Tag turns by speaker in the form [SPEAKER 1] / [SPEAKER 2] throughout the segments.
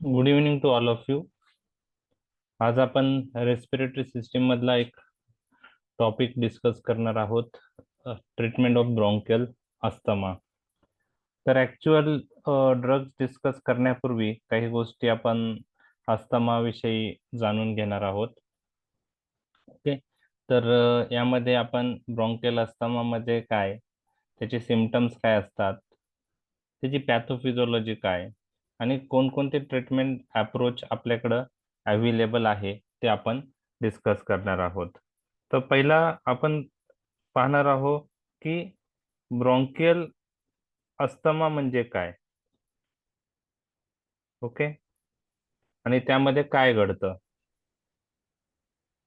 [SPEAKER 1] Good evening to all of you. आज आपण respiratory system मधला एक टॉपिक डिस्कस करणार आहोत, ट्रीटमेंट ऑफ ब्रॉन्कियल अस्थमा. तर ॲक्च्युअल ड्रग्ज डिस्कस करण्यापूर्वी काही गोष्टी आपण अस्थमा विषयी जाणून घेणार आहोत. ओके. तर यामध्ये आपण ब्रॉन्कियल अस्थमा मध्ये काय, त्याचे सिम्पटम्स काय असतात, त्याची पॅथोफिजिओलॉजी काय आणि कोणकोणते ट्रीटमेंट अप्रोच आपल्याकडं अवेलेबल आहे ते आपण डिस्कस करणार आहोत. तर पहिला आपण पाहणार आहोत की ब्रॉन्कियल अस्थमा म्हणजे काय. ओके. आणि त्यामध्ये काय घडतं.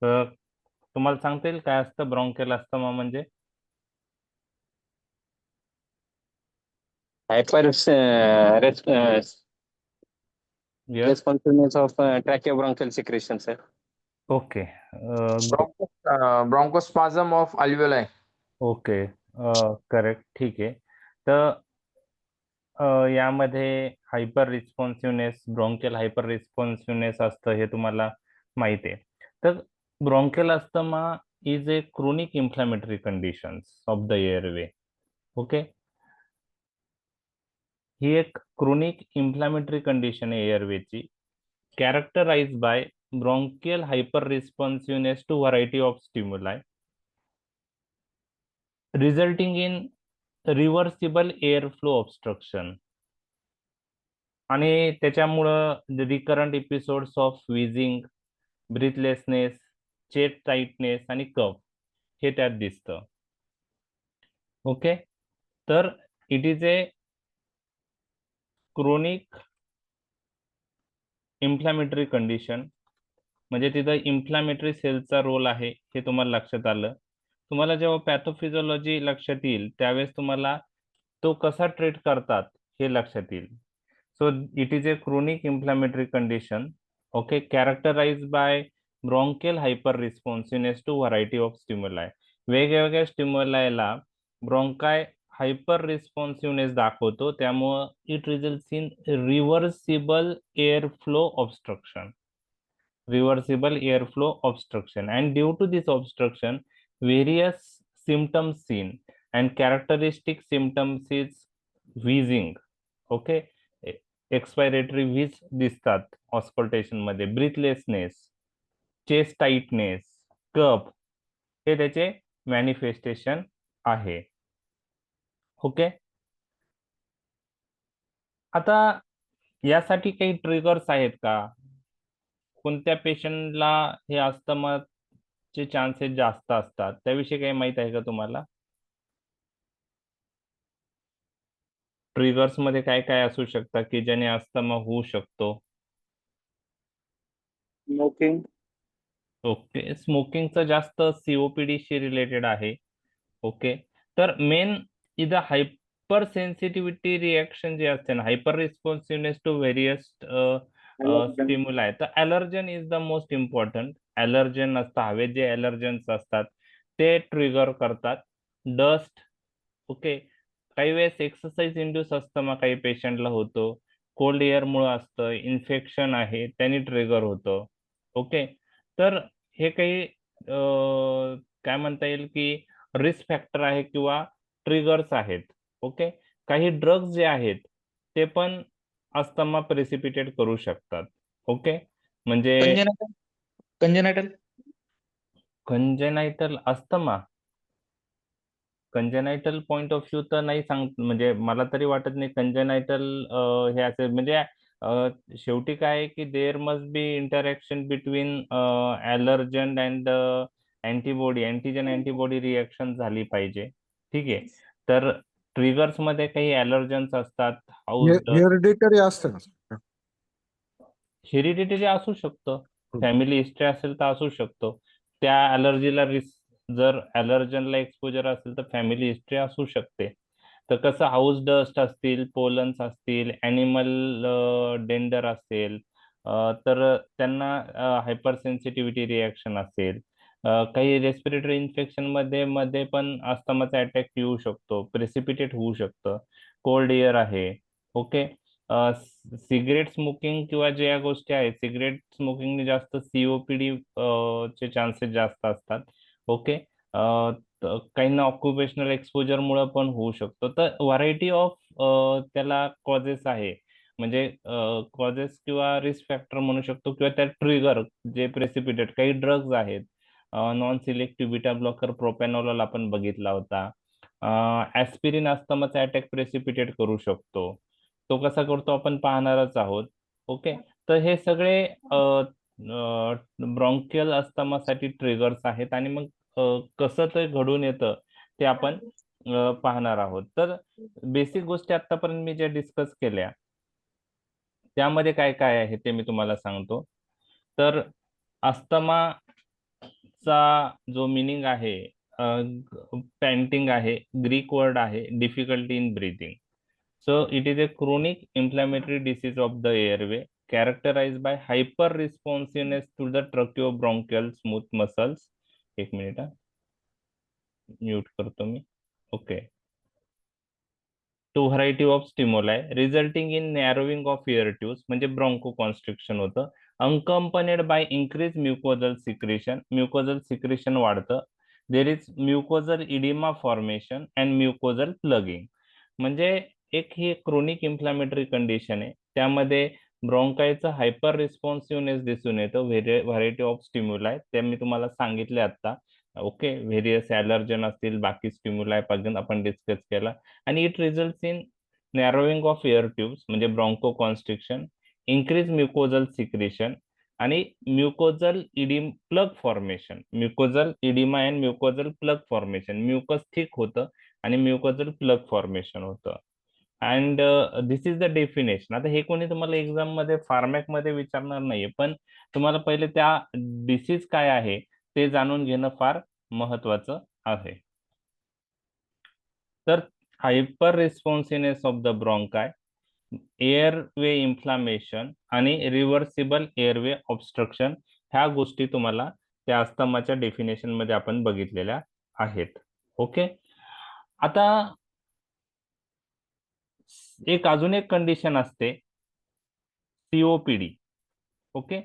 [SPEAKER 1] तर तुम्हाला सांगता येईल काय असतं ब्रॉन्कियल अस्थमा म्हणजे.
[SPEAKER 2] Hyper
[SPEAKER 1] yes.
[SPEAKER 2] responsiveness of tracheobronchial secretion, sir.
[SPEAKER 1] Okay.
[SPEAKER 3] Bronchospasm of alveoli.
[SPEAKER 1] Okay. Correct. ठीक आहे. तर यामध्ये hyper responsiveness, bronchial hyper responsiveness असतं हे तुम्हाला माहिती आहे. तर bronchial asthma is a chronic inflammatory conditions of the airway. Okay. ही एक क्रोनिक इन्फ्लॅमेटरी कंडिशन आहे एअरवेची, characterise by bronchial hyper responsiveness to variety of stimuli, resulting in reversible air flow obstruction. आणि त्याच्यामुळं recurrent episodes of wheezing, breathlessness, chest tightness आणि cough हे त्यात दिसतं. ओके. तर it is a chronic inflammatory condition, म्हणजे तिथं इन्फ्लॅमेटरी सेलचा रोल आहे हे तुम्हाला लक्षात आलं. तुम्हाला जेव्हा पॅथोफिजिओलॉजी लक्षात येईल त्यावेळेस तुम्हाला तो कसा ट्रीट करतात हे लक्षात येईल. So it is a chronic inflammatory condition. Okay. Characterise by bronchial hyper responsiveness to variety of stimuli. वेगवेगळ्या स्टिम्युलायला ब्रॉन्काय हायपर रिस्पॉन्सिव्हनेस दाखवतो, त्यामुळं it results in reversible air flow obstruction. Reversible airflow obstruction, and due to this obstruction various symptoms seen, and characteristic symptoms is wheezing. Okay. Expiratory wheeze दिसतात auscultation मध्ये, breathlessness, chest tightness, कफ हे त्याचे manifestation आहे. Okay. आता यासाठी काही triggers आहेत का, कोणत्या पेशंटला हे अस्थमाचे चान्सेस जास्त असतात, त्याविषयी काही माहित आहे का तुम्हाला. ट्रिगर्स मध्ये काय काय असू शकतात की ज्याने अस्थमा होऊ शकतो.
[SPEAKER 2] Smoking.
[SPEAKER 1] ओके. स्मोकिंगचं जास्त सीओपीडी शी रिलेटेड आहे. ओके. तर मेन इथं हायपर सेन्सिटिव्हिटी रिएक्शन जे असते ना, hyper responsiveness to various stimuli, तर ॲलर्जन इज द मोस्ट इम्पॉर्टंट. ॲलर्जन असतं, हवेत जे ॲलर्जन्स असतात ते ट्रिगर करतात. डस्ट. ओके. काही वेळेस एक्सरसाइज इंड्यूस अस्थमा काही पेशंटला होतो, कोल्ड एअरमुळे असतं, इन्फेक्शन आहे त्यांनी ट्रिगर होतं. ओके. तर हे काही काय म्हणता येईल की रिस्क फॅक्टर आहे किंवा ट्रिगर्स आहेत. ओके. काही ड्रग्ज जे आहेत ते पण अस्थमा प्रेसिपिटेट करू शकतात. ओके. म्हणजे
[SPEAKER 3] Congenital. Congenital.
[SPEAKER 1] Congenital asthma, congenital point of view तर नाही म्हणजे मला तरी वाटत नाही कंजेनायटल हे असेल. म्हणजे शेवटी काय आहे की there must be interaction between allergen and antibody, antigen antibody reaction झाली पाहिजे. ठीक आहे. तर ट्रिगर्स मध्ये काही ॲलर्जन्स असतात, हाऊस डस्ट.
[SPEAKER 4] हेरिडिटरी असतं ना.
[SPEAKER 1] हेरिडिटरी असू शकतं, फॅमिली हिस्ट्री असेल तर असू शकतो. त्या ॲलर्जीला रिस्क, जर ॲलर्जनला एक्सपोजर असेल तर फॅमिली हिस्ट्री असू शकते. तर कसं हाऊस डस्ट असतील, पोलन्स असतील, ॲनिमल डेंडर असेल, तर त्यांना हायपर सेन्सिटिव्हिटी रिॲक्शन असेल. काही रेस्पिरेटरी इन्फेक्शन मध्ये पण अस्थमाचा अटॅक येऊ शकतो, प्रेसिपिटेट होऊ शकतं, कोल्ड एअर आहे. ओके. सिगरेट स्मोकिंग किंवा ज्या गोष्टी आहेत, सिगरेट स्मोकिंगने जास्त सीओपीडी चे चान्सेस जास्त असतात. ओके. काहींना ऑक्युपेशनल एक्सपोजरमुळे पण होऊ शकतो. तर व्हरायटी ऑफ त्याला कॉजेस आहे, म्हणजे कॉजेस किंवा रिस्क फॅक्टर म्हणू शकतो, किंवा त्या ट्रिगर जे प्रेसिपिटेट काही ड्रग्ज आहेत. Non selective beta blocker propanol आपण बघितला होता. ऍस्पिरिन अस्थमाचा अटॅक प्रेसिपिटेट करू शकतो. तो कसा करतो आपण पाहणारच आहोत. ओके. तर हे सगळे ब्रॉन्कियल अस्थमासाठी ट्रिगर्स आहेत, आणि मग कसं ते घडून येतं ते आपण पाहणार आहोत. तर बेसिक गोष्टी आतापर्यंत मी ज्या डिस्कस केल्या त्यामध्ये काय काय आहे ते मी तुम्हाला सांगतो. तर अस्थमाचा जो मिनिंग आहे, पॅन्टिंग आहे, ग्रीक वर्ड आहे, difficulty in breathing. So it is a chronic inflammatory disease of the airway characterized by hyper responsiveness to the tracheobronchial smooth muscles. एक मिनिट, म्यूट करतो मी. Okay. To variety of stimuli resulting in narrowing of air tubes, म्हणजे broncho constriction होतं. Accompanied by increase mucosal secretion, mucosal secretion वाढतं. There is mucosal oedema formation and mucosal plugging. म्हणजे एक ही chronic inflammatory condition आहे, त्यामध्ये ब्रॉन्कायचं hyper रिस्पॉन्सिव्हनेस दिसून येतं. Variety of stimuli ते मी तुम्हाला सांगितले आता. ओके. व्हेरियस ॲलर्जन असतील, बाकी स्टिम्युलाय पासून आपण डिस्कस केला. आणि it results in narrowing of air tubes, म्हणजे broncho constriction, increase mucosal secretion आणि mucosal oedema plug formation. Mucosal oedema and mucosal plug formation, mucus thick होतं आणि म्युकोजल प्लग फॉर्मेशन होतं. And this is the definition. आता हे कोणी तुम्हाला exam मध्ये फार्मॅक मध्ये विचारणार नाहीये, पण तुम्हाला पहिले त्या डिसीज काय आहे ते जाणून घेणं फार महत्वाचं आहे. तर hyper responsiveness of the bronchi, airway inflammation आणि रिव्हर्सिबल एअरवे ऑब्स्ट्रक्शन, ह्या गोष्टी तुम्हाला त्या अस्थमाच्या डेफिनेशन मध्ये आपण बघितलेल्या आहेत. ओके. आता अजून एक कंडिशन असते, सीओपीडी. ओके.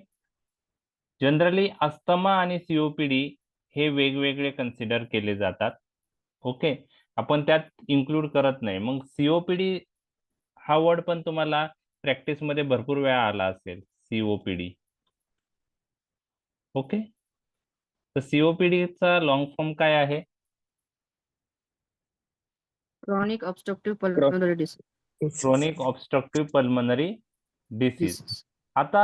[SPEAKER 1] जनरली अस्थमा आणि सीओपीडी हे वेगवेगळे कन्सिडर केले जातात. ओके. आपण त्यात इन्क्लूड करत नाही. मग सीओपीडी हा वर्ड पण तुम्हाला प्रॅक्टिस मध्ये भरपूर वेळा आला असेल, सीओपीडी. ओके. तर सीओपीडीचा लॉंग फॉर्म काय आहे?
[SPEAKER 4] Chronic obstructive pulmonary disease.
[SPEAKER 1] Chronic obstructive pulmonary disease. आता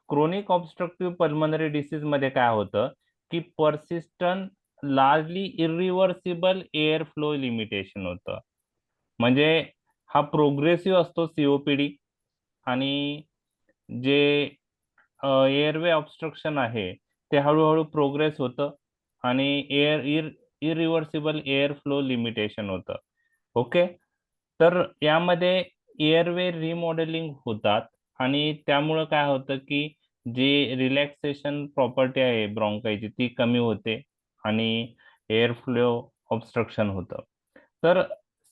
[SPEAKER 1] क्रोनिक ऑब्स्ट्रक्टिव्ह पल्मनरी डिसीज मध्ये काय होतं की persistent largely irreversible air flow limitation होतं. म्हणजे हा प्रोग्रेसिव्ह असतो सीओपीडी, आणि जे एअरवे ऑब्स्ट्रक्शन आहे ते हळूहळू प्रोग्रेस होतं आणि इरिव्हर्सिबल एअर फ्लो लिमिटेशन होतं. ओके. तर यामध्ये एअरवे रिमॉडेलिंग होतात, आणि त्यामुळं काय होतं की जी रिलॅक्सेशन प्रॉपर्टी आहे ब्रॉन्कायची ती कमी होते आणि एअर फ्लो ऑब्स्ट्रक्शन होतं. तर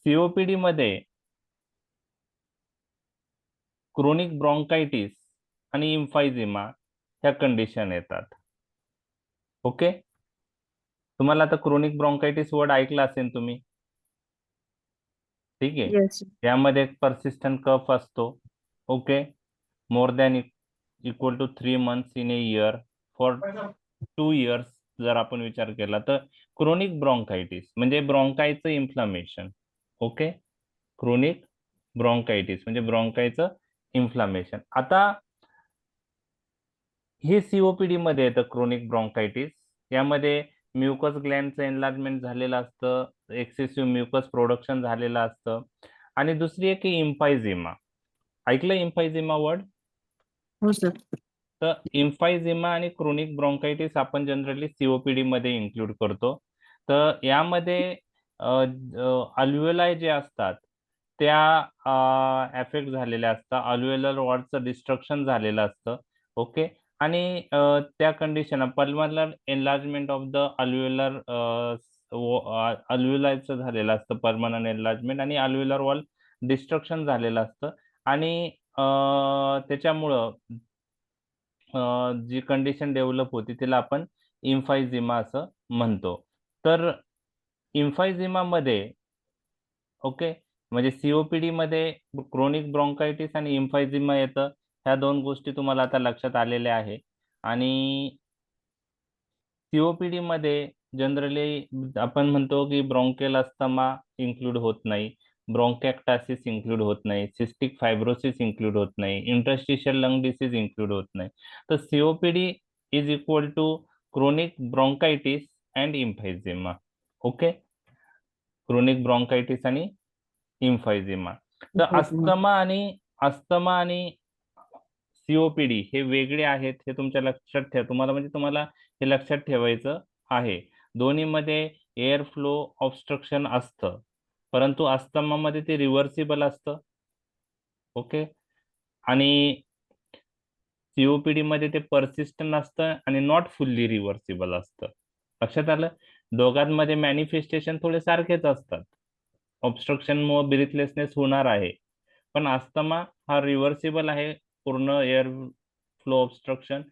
[SPEAKER 1] सीओपीडी मध्ये क्रोनिक ब्रॉन्कायटिस आणि इम्फायझिमा ह्या कंडिशन येतात. ओके. तुम्हाला आता क्रोनिक ब्रॉन्कायटिस वर्ड ऐकला असेल तुम्ही, ठीक आहे.
[SPEAKER 4] Yes.
[SPEAKER 1] यामध्ये एक पर्सिस्टंट कफ असतो. Okay. More than equal to 3 months in a year for 2 years जर आपण विचार केला तर क्रोनिक ब्रॉन्कायटिस म्हणजे ब्रॉन्कायचं इन्फ्लामेशन. ओके. क्रोनिक ब्रॉन्कायटिस म्हणजे ब्रॉन्कायचं इन्फ्लामेशन. आता हे सीओपीडी मध्ये येतं क्रोनिक ब्रॉन्कायटिस. यामध्ये म्युकस ग्लँडचं एनलार्जमेंट झालेलं असतं, एक्सेसिव्ह म्युकस प्रोडक्शन झालेलं असतं, आणि दुसरी एक इम्फायझिमा. ऐकलं इम्फायझिमा वर्ड?
[SPEAKER 4] हो सर.
[SPEAKER 1] तर इम्फायझिमा आणि क्रोनिक ब्रॉन्कायटिस आपण जनरली सीओपीडी मध्ये इन्क्लूड करतो. तर यामध्ये अल्व्हेओलाई जे असतात त्या एफेक्ट झालेल्या असतात, अल्व्हेओलर वॉलचं डिस्ट्रक्शन झालेलं असतं. ओके. आणि त्या कंडिशन पल्मनर एनलार्जमेंट ऑफ द अल्व्हेओलर अल्व्हेओलायचं झालेलं असतं, परमनंट एनलार्जमेंट, आणि अल्व्हेओलर वॉल डिस्ट्रक्शन झालेलं असतं, आणि त्याच्यामुळं जी कंडिशन डेव्हलप होती तिला आपण इम्फायझिमा असं म्हणतो. तर इम्फायझिमा मध्ये ओके, म्हणजे सीओपीडी मध्ये क्रोनिक ब्रॉन्कायटिस आणि इम्फायझिमा येतं. ह्या दोन गोष्टी तुम्हाला आता लक्षात आलेल्या आहे. आणि सीओपीडी मध्ये जनरली आपण म्हणतो की ब्रॉन्केल अस्थमा इन्क्लूड होत नाही, ब्रॉन्कॅक्टासिस इन्क्लूड होत नाही, सिस्टिक फायब्रोसिस इन्क्लूड होत नाही, इंटरस्टिशियल लंग डिसीज इन्क्लूड होत नाही. तर COPD is equal to chronic bronchitis and emphysema. Okay, chronic bronchitis आणि इम्फायझिमा. तर अस्थमा आणि सीओपीडी हे वेगळे आहेत, हे तुमच्या लक्षात ठेवा. तुम्हाला हे लक्षात ठेवायचं आहे. दोन्हीमध्ये एअर फ्लो ऑब्स्ट्रक्शन असतं, परंतु अस्थमामध्ये ते रिव्हर्सिबल असतं. ओके, आणि सीओपीडी मध्ये ते परसिस्टंट असतं आणि नॉट फुल्ली रिव्हर्सिबल असतं. लक्षात आलं? दोघांमध्ये मॅनिफेस्टेशन थोडे सारखेच असतात. ऑब्स्ट्रक्शन मुळे ब्रीथलेसनेस होणार आहे, पण अस्थमा हा रिव्हर्सिबल आहे, पूर्ण एअर फ्लो ऑब्स्ट्रक्शन.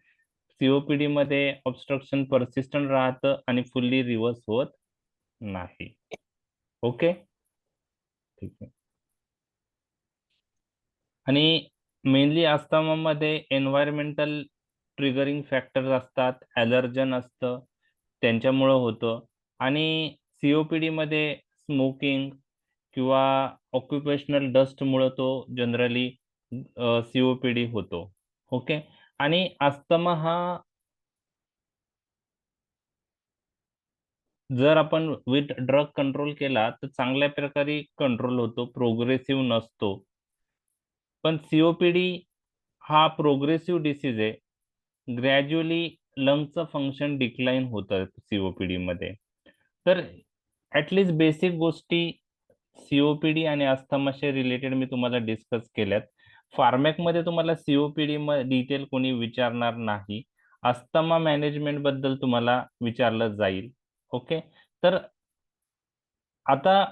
[SPEAKER 1] सीओपीडी मध्ये ऑब्स्ट्रक्शन परसिस्टंट राहतं आणि फुल्ली रिव्हर्स होत नाही. ओके, ठीक आहे. आणि मेनली अस्थमामध्ये एन्व्हायरमेंटल ट्रिगरिंग फॅक्टर्स असतात, ॲलर्जन असतं, त्यांच्यामुळं होतं. आणि सीओपीडी मध्ये स्मोकिंग किंवा ऑक्युपेशनल डस्टमुळं तो जनरली सीओपीडी होतो. ओके, आणि अस्थमा हा जर आपण विथ ड्रग कंट्रोल केला तर चांगल्या प्रकारे कंट्रोल होतो, प्रोग्रेसिव्ह नसतो. पण सीओपीडी हा प्रोग्रेसिव्ह डिसीज आहे. ग्रॅज्युअली लंगचं फंक्शन डिक्लाइन होतं सीओपीडी मध्ये. तर ऍटलिस्ट बेसिक गोष्टी सीओपीडी आणि अस्थमाशी रिलेटेड मी तुम्हाला डिस्कस केल्यात. फार्मॅक मध्ये तुम्हाला सीओपीडी डिटेल कोणी विचारणार नाही. अस्थमा मॅनेजमेंट बद्दल तुम्हाला विचारलं जाईल. ओके, तर आता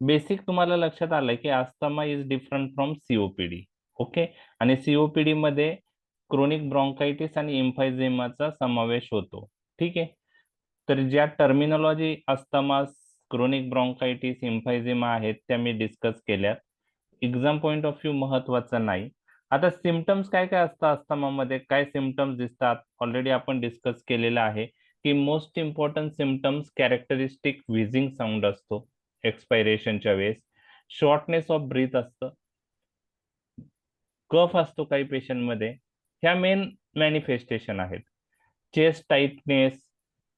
[SPEAKER 1] बेसिक तुम्हाला लक्षात आलंय की asthma is different from COPD. Okay, आणि सीओपीडी मध्ये क्रोनिक ब्रॉन्कायटिस आणि इम्फायझिमाचा समावेश होतो. ठीक आहे, तर ज्या टर्मिनॉलॉजी अस्थमा, क्रोनिक ब्रॉन्कायटिस, इम्फायझिमा आहेत त्या मी डिस्कस केल्यात. एक्झाम पॉइंट ऑफ व्ह्यू महत्वाचं नाही. आता सिम्पटम्स काय काय असतात अस्थमामध्ये, काय सिम्पटम्स दिसतात, ऑलरेडी आपण डिस्कस केलेलं आहे की most important symptoms characteristic wheezing sound असतो एक्सपायरेशनच्या वेळेस, शॉर्टनेस ऑफ ब्रीथ असतं, कफ असतो काही पेशंट मध्ये. ह्या मेन मॅनिफेस्टेशन आहेत. Chest tightness,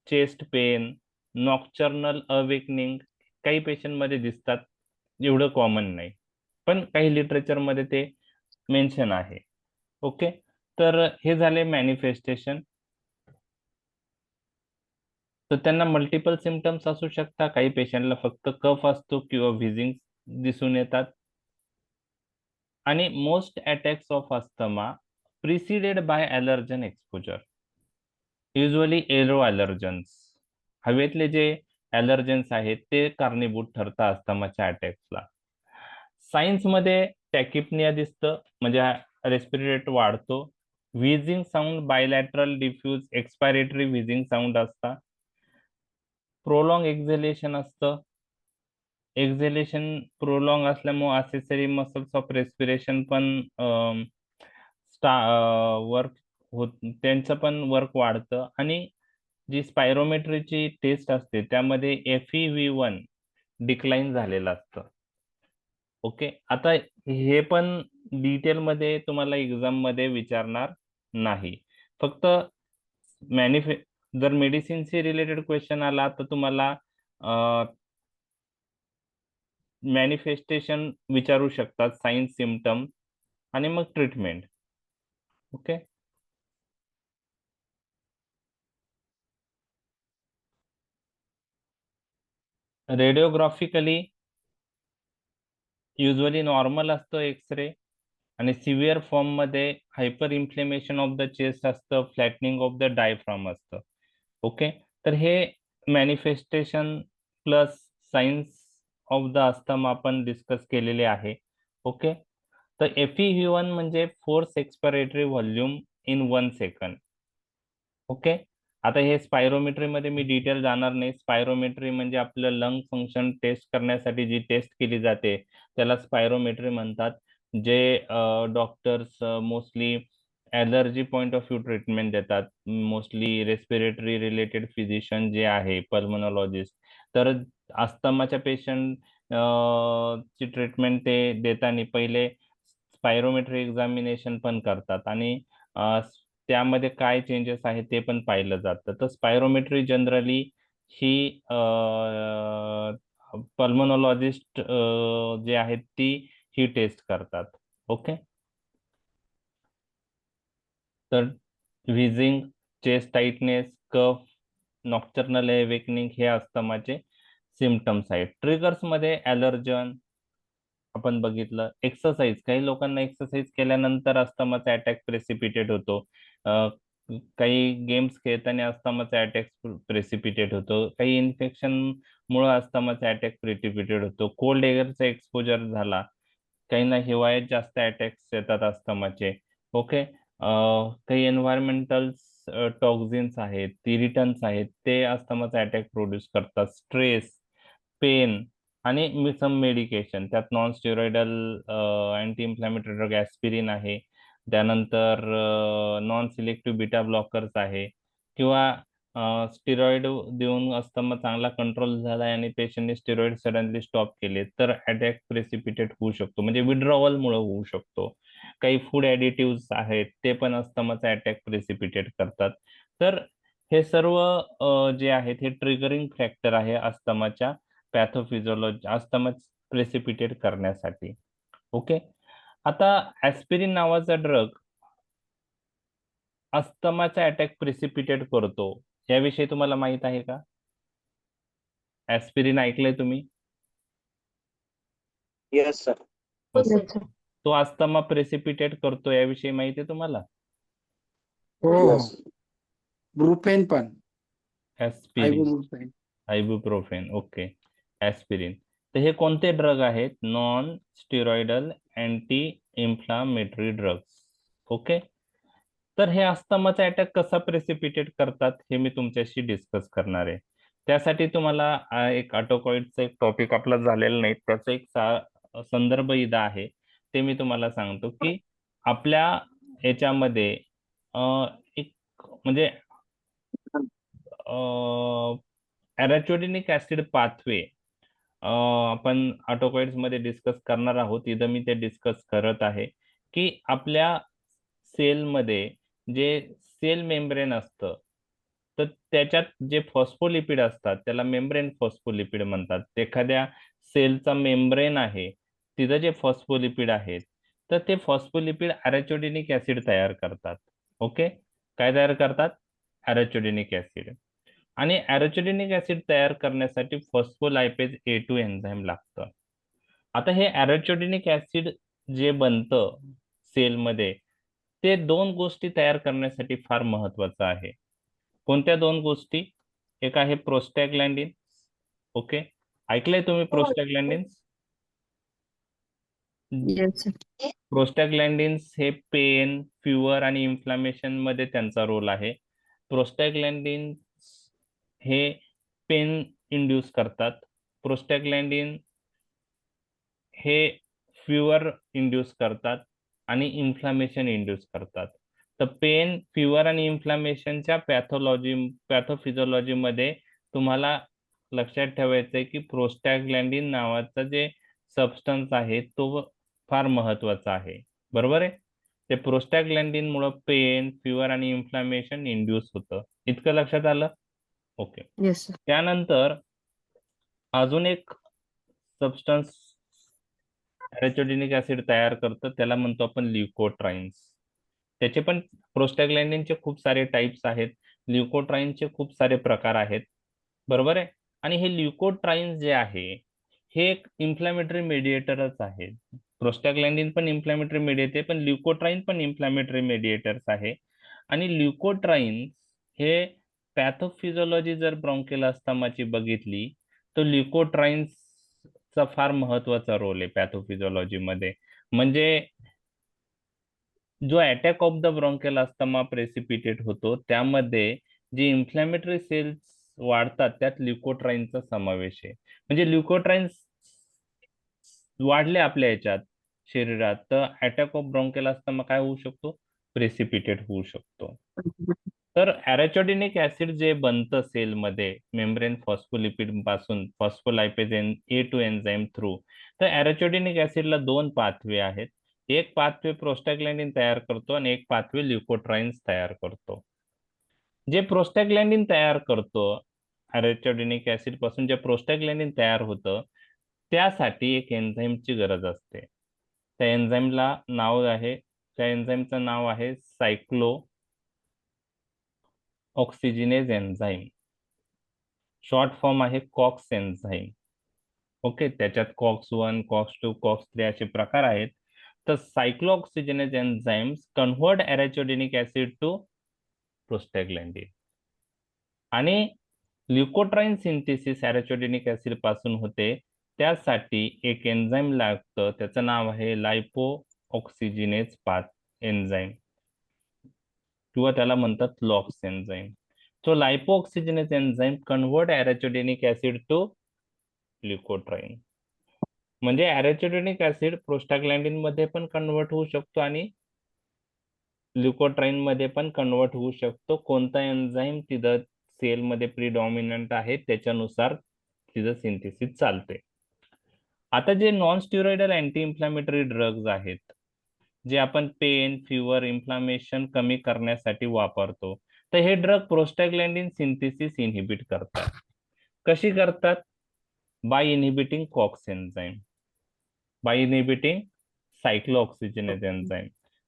[SPEAKER 1] chest pain, nocturnal awakening काही पेशंट मध्ये दिसतात, एवढं कॉमन नाही, पण काही लिटरेचर मध्ये ते मेन्शन आहे. ओके, तर हे झाले मॅनिफेस्टेशन. तर त्यांना मल्टिपल सिम्पटम्स असू शकतात. काही पेशंटला फक्त कफ असतो किंवा व्हिजिंग दिसून येतात. आणि most attacks of asthma preceded by allergen exposure, usually aero allergens. हवेतले जे ॲलर्जन्स आहेत ते कारणीभूत ठरतात अस्थमाच्या अटॅक्सला. सायन्स मध्ये टॅकिपनिया दिसतं, म्हणजे रेस्पिरेटरी रेट वाढतो. Wheezing sound bilateral diffuse expiratory wheezing sound असतात. प्रोलॉंग एक्झेलेशन असतं. एक्झेलेशन प्रोलॉंग असल्यामुळे असेसरी मसल्स ऑफ रेस्पिरेशन पण वर्क होत, त्यांचं पण वर्क वाढतं. आणि जी स्पायरोमेट्रीची टेस्ट असते त्यामध्ये FEV1 डिक्लाइन झालेलं असतं. ओके, आता हे पण डिटेल मध्ये तुम्हाला एक्झाम मध्ये विचारणार नाही. फक्त जर मेडिसिनशी रिलेटेड क्वेश्चन आला तर तुम्हाला मॅनिफेस्टेशन विचारू शकतात, साइन्स, सिम्पटम आणि मग ट्रीटमेंट. ओके, रेडिओग्राफिकली युजली नॉर्मल असतो एक्सरे, आणि सिव्हिअर फॉर्म मध्ये hyper inflammation of the chest असतं, फ्लॅटनिंग ऑफ द डायफ्राम असतं. ओके, तर हे manifestation plus science of the asthma आपण डिस्कस केलेले आहे. ओके, तर FeV1 म्हणजे force expiratory volume in 1 second. Okay. आता हे स्पायरोमेट्री मध्ये मी डिटेल जाणार नाही. स्पायरोमेट्री म्हणजे आपलं लंग फंक्शन टेस्ट करण्यासाठी जी टेस्ट केली जाते त्याला स्पायरोमेट्री म्हणतात. जे doctors mostly allergy point of view treatment देतात. मोस्टली रेस्पिरेटरी रिलेटेड फिजिशियन जे आहे पल्मोनॉलॉजिस्ट. तर अस्थमाच्या पेशंट ची ट्रीटमेंट ते देताना पहिले स्पायरोमेट्री एक्झामिनेशन पण करतात आणि त्यामध्ये काय चेंजेस आहेत ते पण पाहिलं जातं. तर स्पायरोमेट्री जनरली ही पल्मोनॉलॉजिस्ट जे आहेत ती ही टेस्ट करतात. ओके. तर व्हिजिंग, चेस्ट टाइटनेस, कफ, नॉक्टर्नल अवेकनिंग हे अस्थमाचे सिम्पटम्स आहेत. ट्रिगर्स मध्ये ॲलर्जन आपण बघितलं. एक्सरसाइज, काही लोकांना एक्सरसाइज केल्यानंतर अस्थमाचा अटॅक प्रेसिपिटेट होतो. काही गेम्स खेळताना अस्थमाचा अटॅक प्रेसिपिटेट होतो. काही इन्फेक्शन मुळे अस्थमाचा अटॅक प्रेसिपिटेट होतो. कोल्ड एअरचा एक्सपोजर झाला, काहींना हिवाळ्यात जास्त अटॅक्स येतात अस्थमाचे. ओके. काही एन्व्हायरमेंटल टॉक्झिन्स आहेत, इरिटन्स आहेत, ते अस्थमाचा अटॅक प्रोड्यूस करतात. स्ट्रेस, पेन आणि सम मेडिकेशन, त्यात non steroidal anti inflammatory drug aspirin आहे. त्यानंतर नॉन सिलेक्टिव्ह बीटा ब्लॉकर्स आहे. किंवा स्टेरॉइड देऊन अस्थमा चांगला कंट्रोल झाला आणि पेशंटने स्टेरॉइड सडनली स्टॉप केले तर अटॅक प्रेसिपिटेट होऊ शकतो, म्हणजे विड्रॉवलमुळे होऊ शकतो. काही फूड ॲडिटिव्ह आहेत ते पण अस्थमाचा अटॅक प्रेसिपिटेट करतात. तर हे सर्व जे आहेत हे ट्रिगरिंग फॅक्टर आहे अस्थमाच्या पॅथोफिजिओलॉजी, अस्थमा प्रेसिपिटेट करण्यासाठी. ओके. आता ॲस्पिरिन नावाचा ड्रग अस्थमाचा अटॅक प्रेसिपिटेट करतो, याविषयी तुम्हाला माहित आहे का? ॲस्पिरिन ऐकलंय तुम्ही?
[SPEAKER 2] Yes, sir.
[SPEAKER 4] Yes, sir.
[SPEAKER 1] तो अस्थमा प्रेसिपिटेट करतो याविषयी माहिती आहे तुम्हाला?
[SPEAKER 5] हो
[SPEAKER 2] Yes.
[SPEAKER 5] ब्रुफेन पण
[SPEAKER 1] aspirin,
[SPEAKER 5] ibuprofen.
[SPEAKER 1] Ibuprofen. Okay. Aspirin. तर हे कोणते ड्रग आहेत? Non steroidal anti inflammatory drugs. Okay. तर हे अस्थमाचा अटॅक कसा प्रेसिपिटेट करतात हे मी तुमच्याशी डिस्कस करणार आहे. त्यासाठी तुम्हाला एक ऑटोकॉइडचा एक टॉपिक आपला झालेला नाही, त्याचा एक संदर्भ इथं आहे, ते मी तुम्हाला सांगतो की आपल्या याच्यामध्ये एक म्हणजे ॲराचिडोनिक ऍसिड पाथवे आपण ऑटोकॉइड्स मध्ये डिस्कस करणार आहोत. इथं मी ते डिस्कस करत आहे की आपल्या सेलमध्ये जे सेल मेम्ब्रेन असतं तर त्याच्यात जे फॉस्फोलिपिड असतात त्याला मेम्ब्रेन फॉस्फोलिपिड म्हणतात. एखाद्या सेलचा मेम्ब्रेन आहे तिथं जे फॉस्फोलिपिड आहेत तर ते फॉस्फोलिपिड ॲराचिडोनिक ऍसिड तयार करतात. ओके. काय तयार करतात? ॲराचिडोनिक ऍसिड. आणि ॲराचिडोनिक ऍसिड तयार करण्यासाठी फॉस्फोलायपेज A2 एन्झाईम लागतं. आता हे ॲराचिडोनिक ऍसिड जे बनतं सेलमध्ये ते दोन गोष्टी तयार करण्यासाठी फार महत्वाचं आहे. कोणत्या दोन गोष्टी? एक आहे प्रोस्टॅग्लॅन्डिन. ओके. ऐकलंय तुम्ही प्रोस्टॅग्लॅन्डिन्स?
[SPEAKER 4] Yes, sir.
[SPEAKER 1] प्रोस्टॅग्लॅन्डिन्स हे पेन, फिवर आणि इन्फ्लामेशन मध्ये त्यांचा रोल आहे. प्रोस्टॅग्लॅन्डिन्स हे पेन इंड्यूस करतात. प्रोस्टॅग्लॅन्डिन हे फिवर इंड्यूस करतात आणि इन्फ्लामेशन इंड्यूस करतात. तर पेन, फिवर आणि इन्फ्लामेशनच्या पॅथोफिजिओलॉजीमध्ये तुम्हाला लक्षात ठेवायचं आहे की प्रोस्टॅग्लॅन्डिन नावाचा जे सबस्टन्स आहे तो फार महत्वाचा आहे. बरोबर आहे? ते प्रोस्टॅग्लॅन्डिनमुळे पेन, फिवर आणि इन्फ्लामेशन इंड्यूस होतं. इतकं लक्षात आलं? ओके.
[SPEAKER 4] Yes, sir.
[SPEAKER 1] त्यानंतर अजून एक सबस्टन्स ॲराचिडोनिक ऍसिड तयार करतं, त्याला म्हणतो आपण ल्युकोट्राईन्स. त्याचे पण प्रोस्टॅग्लॅन्डिनचे खूप सारे टाइप्स आहेत, ल्युकोट्राईनचे खूप सारे प्रकार आहेत. बरोबर आहे? आणि हे ल्युकोट्राईन्स जे आहे हे एक इन्फ्लॅमेटरी मेडिएटरच आहे. प्रोस्टॅग्लॅन्डिन पण इन्फ्लॅमेटरी मेडिएटर पण ल्युकोट्राईन पण इन्फ्लॅमेटरी मेडिएटर्स आहे. आणि ल्युकोट्राईन्स हे पॅथोफिजिओलॉजी जर ब्रॉन्कियल अस्थमाची बघितली तर ल्युकोट्राईन्सचा फार महत्वाचा रोल आहे पॅथोफिजिओलॉजीमध्ये. म्हणजे जो attack of the bronchial asthma precipitate होतो त्यामध्ये जे इन्फ्लॅमेटरी सेल्स वाढतात त्यात ल्युकोट्राईनचा समावेश आहे. म्हणजे ल्युकोट्राईन्स वाढले आपल्या याच्यात शरीरात तर अटॅक ऑफ ब्रॉन्कियल अस्थमा काय होऊ शकतो, प्रेसिपिटेट होऊ शकतो. तर ॲरेचोडिनिक ऍसिड जे बनतं सेलमध्ये मेम्ब्रेन फॉस्फोलिपिड पासून फॉस्फोलायपेज ए टू एन्झाईम थ्रू, तर ॲरेचोडिनिक ऍसिडला 2 पाथवे आहेत. एक पाथवे प्रोस्टॅग्लॅन्डिन तयार करतो आणि एक पाथवे ल्युकोट्राईन्स तयार करतो. जे प्रोस्टॅग्लॅन्डिन तयार करतो ॲरेचोडिनिक ऍसिड पासून जे प्रोस्टॅग्लॅन्डिन तयार होतं त्यासाठी एक एन्झाईमची गरज असते. त्या एन्झाईमला नाव आहे, त्या एन्झाईमचं नाव आहे सायक्लो ऑक्सिजिनेज एन्झाईम. शॉर्ट फॉर्म आहे कॉक्स एन्झाईम. ओके, त्याच्यात कॉक्स 1, कॉक्स 2, कॉक्स 3 असे प्रकार आहेत. तर सायक्लो ऑक्सिजिनेज एन्झाईम्स कन्व्हर्ट ॲरेचोडिनिक ऍसिड टू प्रोस्टॅग्लॅन्डिन आणि ल्युकोट्राईन सिंथेसिस ॲरेचोडिनिक ऍसिड पासून होते. त्यासाठी एक एन्झाईम लागतं, त्याचं नाव आहे लायपो ऑक्सिजिनेज पाथ एन्झाईम किंवा त्याला म्हणतात लॉक्स एन्झाईम. तो लायपो ऑक्सिजिनेज enzyme convert ॲरेचोडिनिक acid to leukotriene. म्हणजे ॲरेचोडिनिक ऍसिड प्रोस्टाग्लॅन्डिन मध्ये पण कन्व्हर्ट होऊ शकतो आणि ल्युकोट्राईन मध्ये पण कन्व्हर्ट होऊ शकतो. कोणता एन्झाईम तिथं सेलमध्ये प्रिडॉमिनंट आहे त्याच्यानुसार तिथं सिंथेसिस चालते. आता जे non steroidal anti inflammatory drugs आहेत जे आपण पेन, फिवर, इन्फ्लामेशन कमी करण्यासाठी वापरतो, तर हे ड्रग प्रोस्टॅग्लॅन्डिन सिंथेसिस इनहिबिट करतात. कशी करतात? By inhibiting COX enzyme, by inhibiting cyclooxygenase enzyme.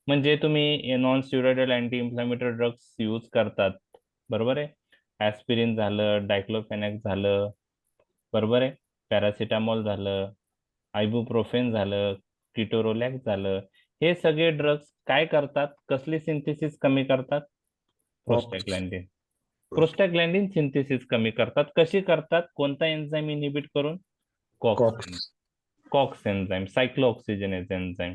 [SPEAKER 1] म्हणजे तुम्ही non steroidal anti inflammatory drugs use करतात, बरोबर आहे. ऍस्पिरिन झालं, डायक्लोफेनॅक झालं, बरोबर आहे, पॅरासिटामॉल झालं, आयबुप्रोफेन झालं, किटोरोलॅक झालं. हे सगळे ड्रग्स काय करतात, कसली सिंथेसिस कमी करतात? प्रोस्टॅग्लॅन्डिन. प्रोस्टॅग्लॅन्डिन सिंथेसिस कमी करतात. कशी करतात? कोणता एन्झाईम इनहिबिट करून? COX enzyme, cyclooxygenase enzyme.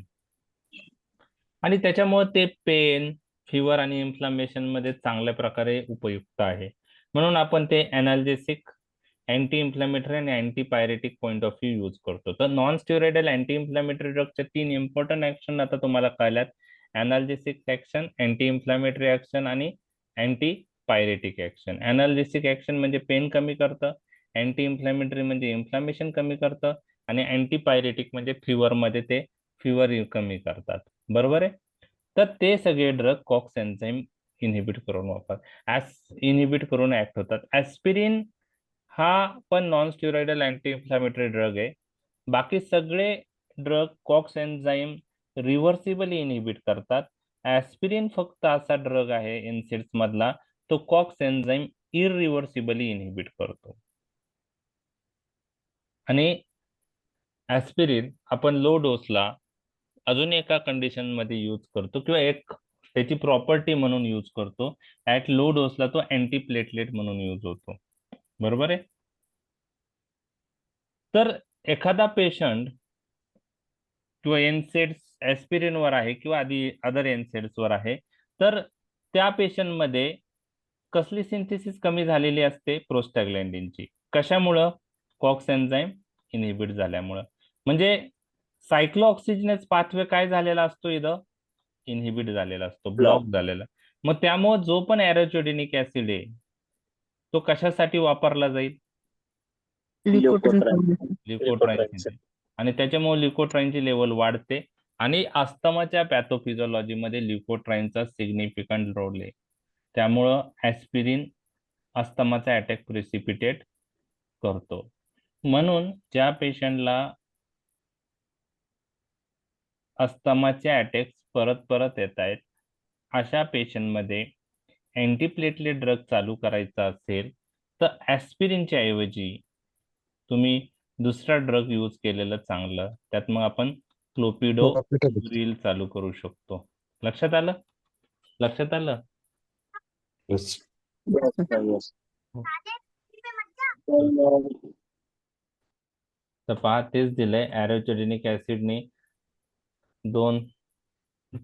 [SPEAKER 1] आणि त्याच्यामुळे ते पेन, फिवर आणि इन्फ्लामेशन मध्ये चांगल्या प्रकारे उपयुक्त आहे. म्हणून आपण ते एनाल्जेसिक, अँटी इन्फ्लॅमेटरी आणि anti pyretic point of view use करतो. तर नॉन स्टिरॉइडल अँटी इन्फ्लॅमेटरी ड्रगच्या 3 इम्पॉर्टंट ऍक्शन आता तुम्हाला कळल्यात. Analgesic action, anti inflammatory action आणि anti pyretic action. Analgesic action म्हणजे पेन कमी करतं, अँटी इन्फ्लॅमेटरी म्हणजे इन्फ्लामेशन कमी करतं आणि अँटी पायरेटिक म्हणजे फिवर मध्ये ते फिवर कमी करतात, बरोबर आहे. तर ते सगळे ड्रग कॉक्स एन्झाईम इनहिबिट करून ऍक्ट होतात. ऍस्पिरिन हा पण non steroidal anti inflammatory drug आहे. बाकी सगळे ड्रग कॉक्स एन्झाईम रिव्हर्सिबली इनहिबिट करतात. ऍस्पिरिन फक्त असा ड्रग आहे एनसेड्स मधला तो कॉक्स एन्झाईम इररिव्हर्सिबली इनहिबिट करतो. आणि ऍस्पिरिन आपण लो डोसला अजून एका कंडिशन मध्ये यूज करतो किंवा एक त्याची प्रॉपर्टी म्हणून यूज करतो. ऍट लो डोसला तो अँटी प्लेटलेट म्हणून यूज होतो, बरोबर आहे. तर एखादा पेशंट किंवा एनसेड्स ऍस्पिरिन वर आहे किंवा आधी अदर एनसेड्स वर आहे, तर त्या पेशंट मध्ये कसली सिंथेसिस कमी झालेली असते? प्रोस्टॅग्लॅन्डिनची. कशामुळं? कॉक्स एन्झाईम इनहिबिट झाल्यामुळं. म्हणजे सायक्लोऑक्सिजिनेज पाथवे काय झालेला असतो? इथं इनहिबिट झालेला असतो, ब्लॉक झालेला. मग त्यामुळे जो पण ॲरेचोडिनिक ऍसिड आहे तो कशासाठी वापरला जाईल? ल्युकोट्राईन. आणि त्याच्यामुळे ल्युकोट्राईनची लेवल वाढते आणि अस्थमाच्या पॅथोफिजिओलॉजीमध्ये ल्युकोट्राईनचा सिग्निफिकंट रोल आहे. त्यामुळं ऍस्पिरिन अस्थमाचा अटॅक प्रेसिपिटेट करतो. म्हणून ज्या पेशंटला अस्थमाचे अटॅक्स परत परत येत आहेत अशा पेशंटमध्ये अँटीप्लेटलेट ड्रग चालू करायचा असेल तर ऍस्पिरिनच्या ऐवजी तुम्ही दुसरा ड्रग यूज केलेलं चांगलं. त्यात मग आपण क्लोपिडोग्रिल चालू करू शकतो. लक्षात आलं? लक्षात आलं? तर पहा तेच दिलंय. ॲरेचोडिनिक ऍसिडने 2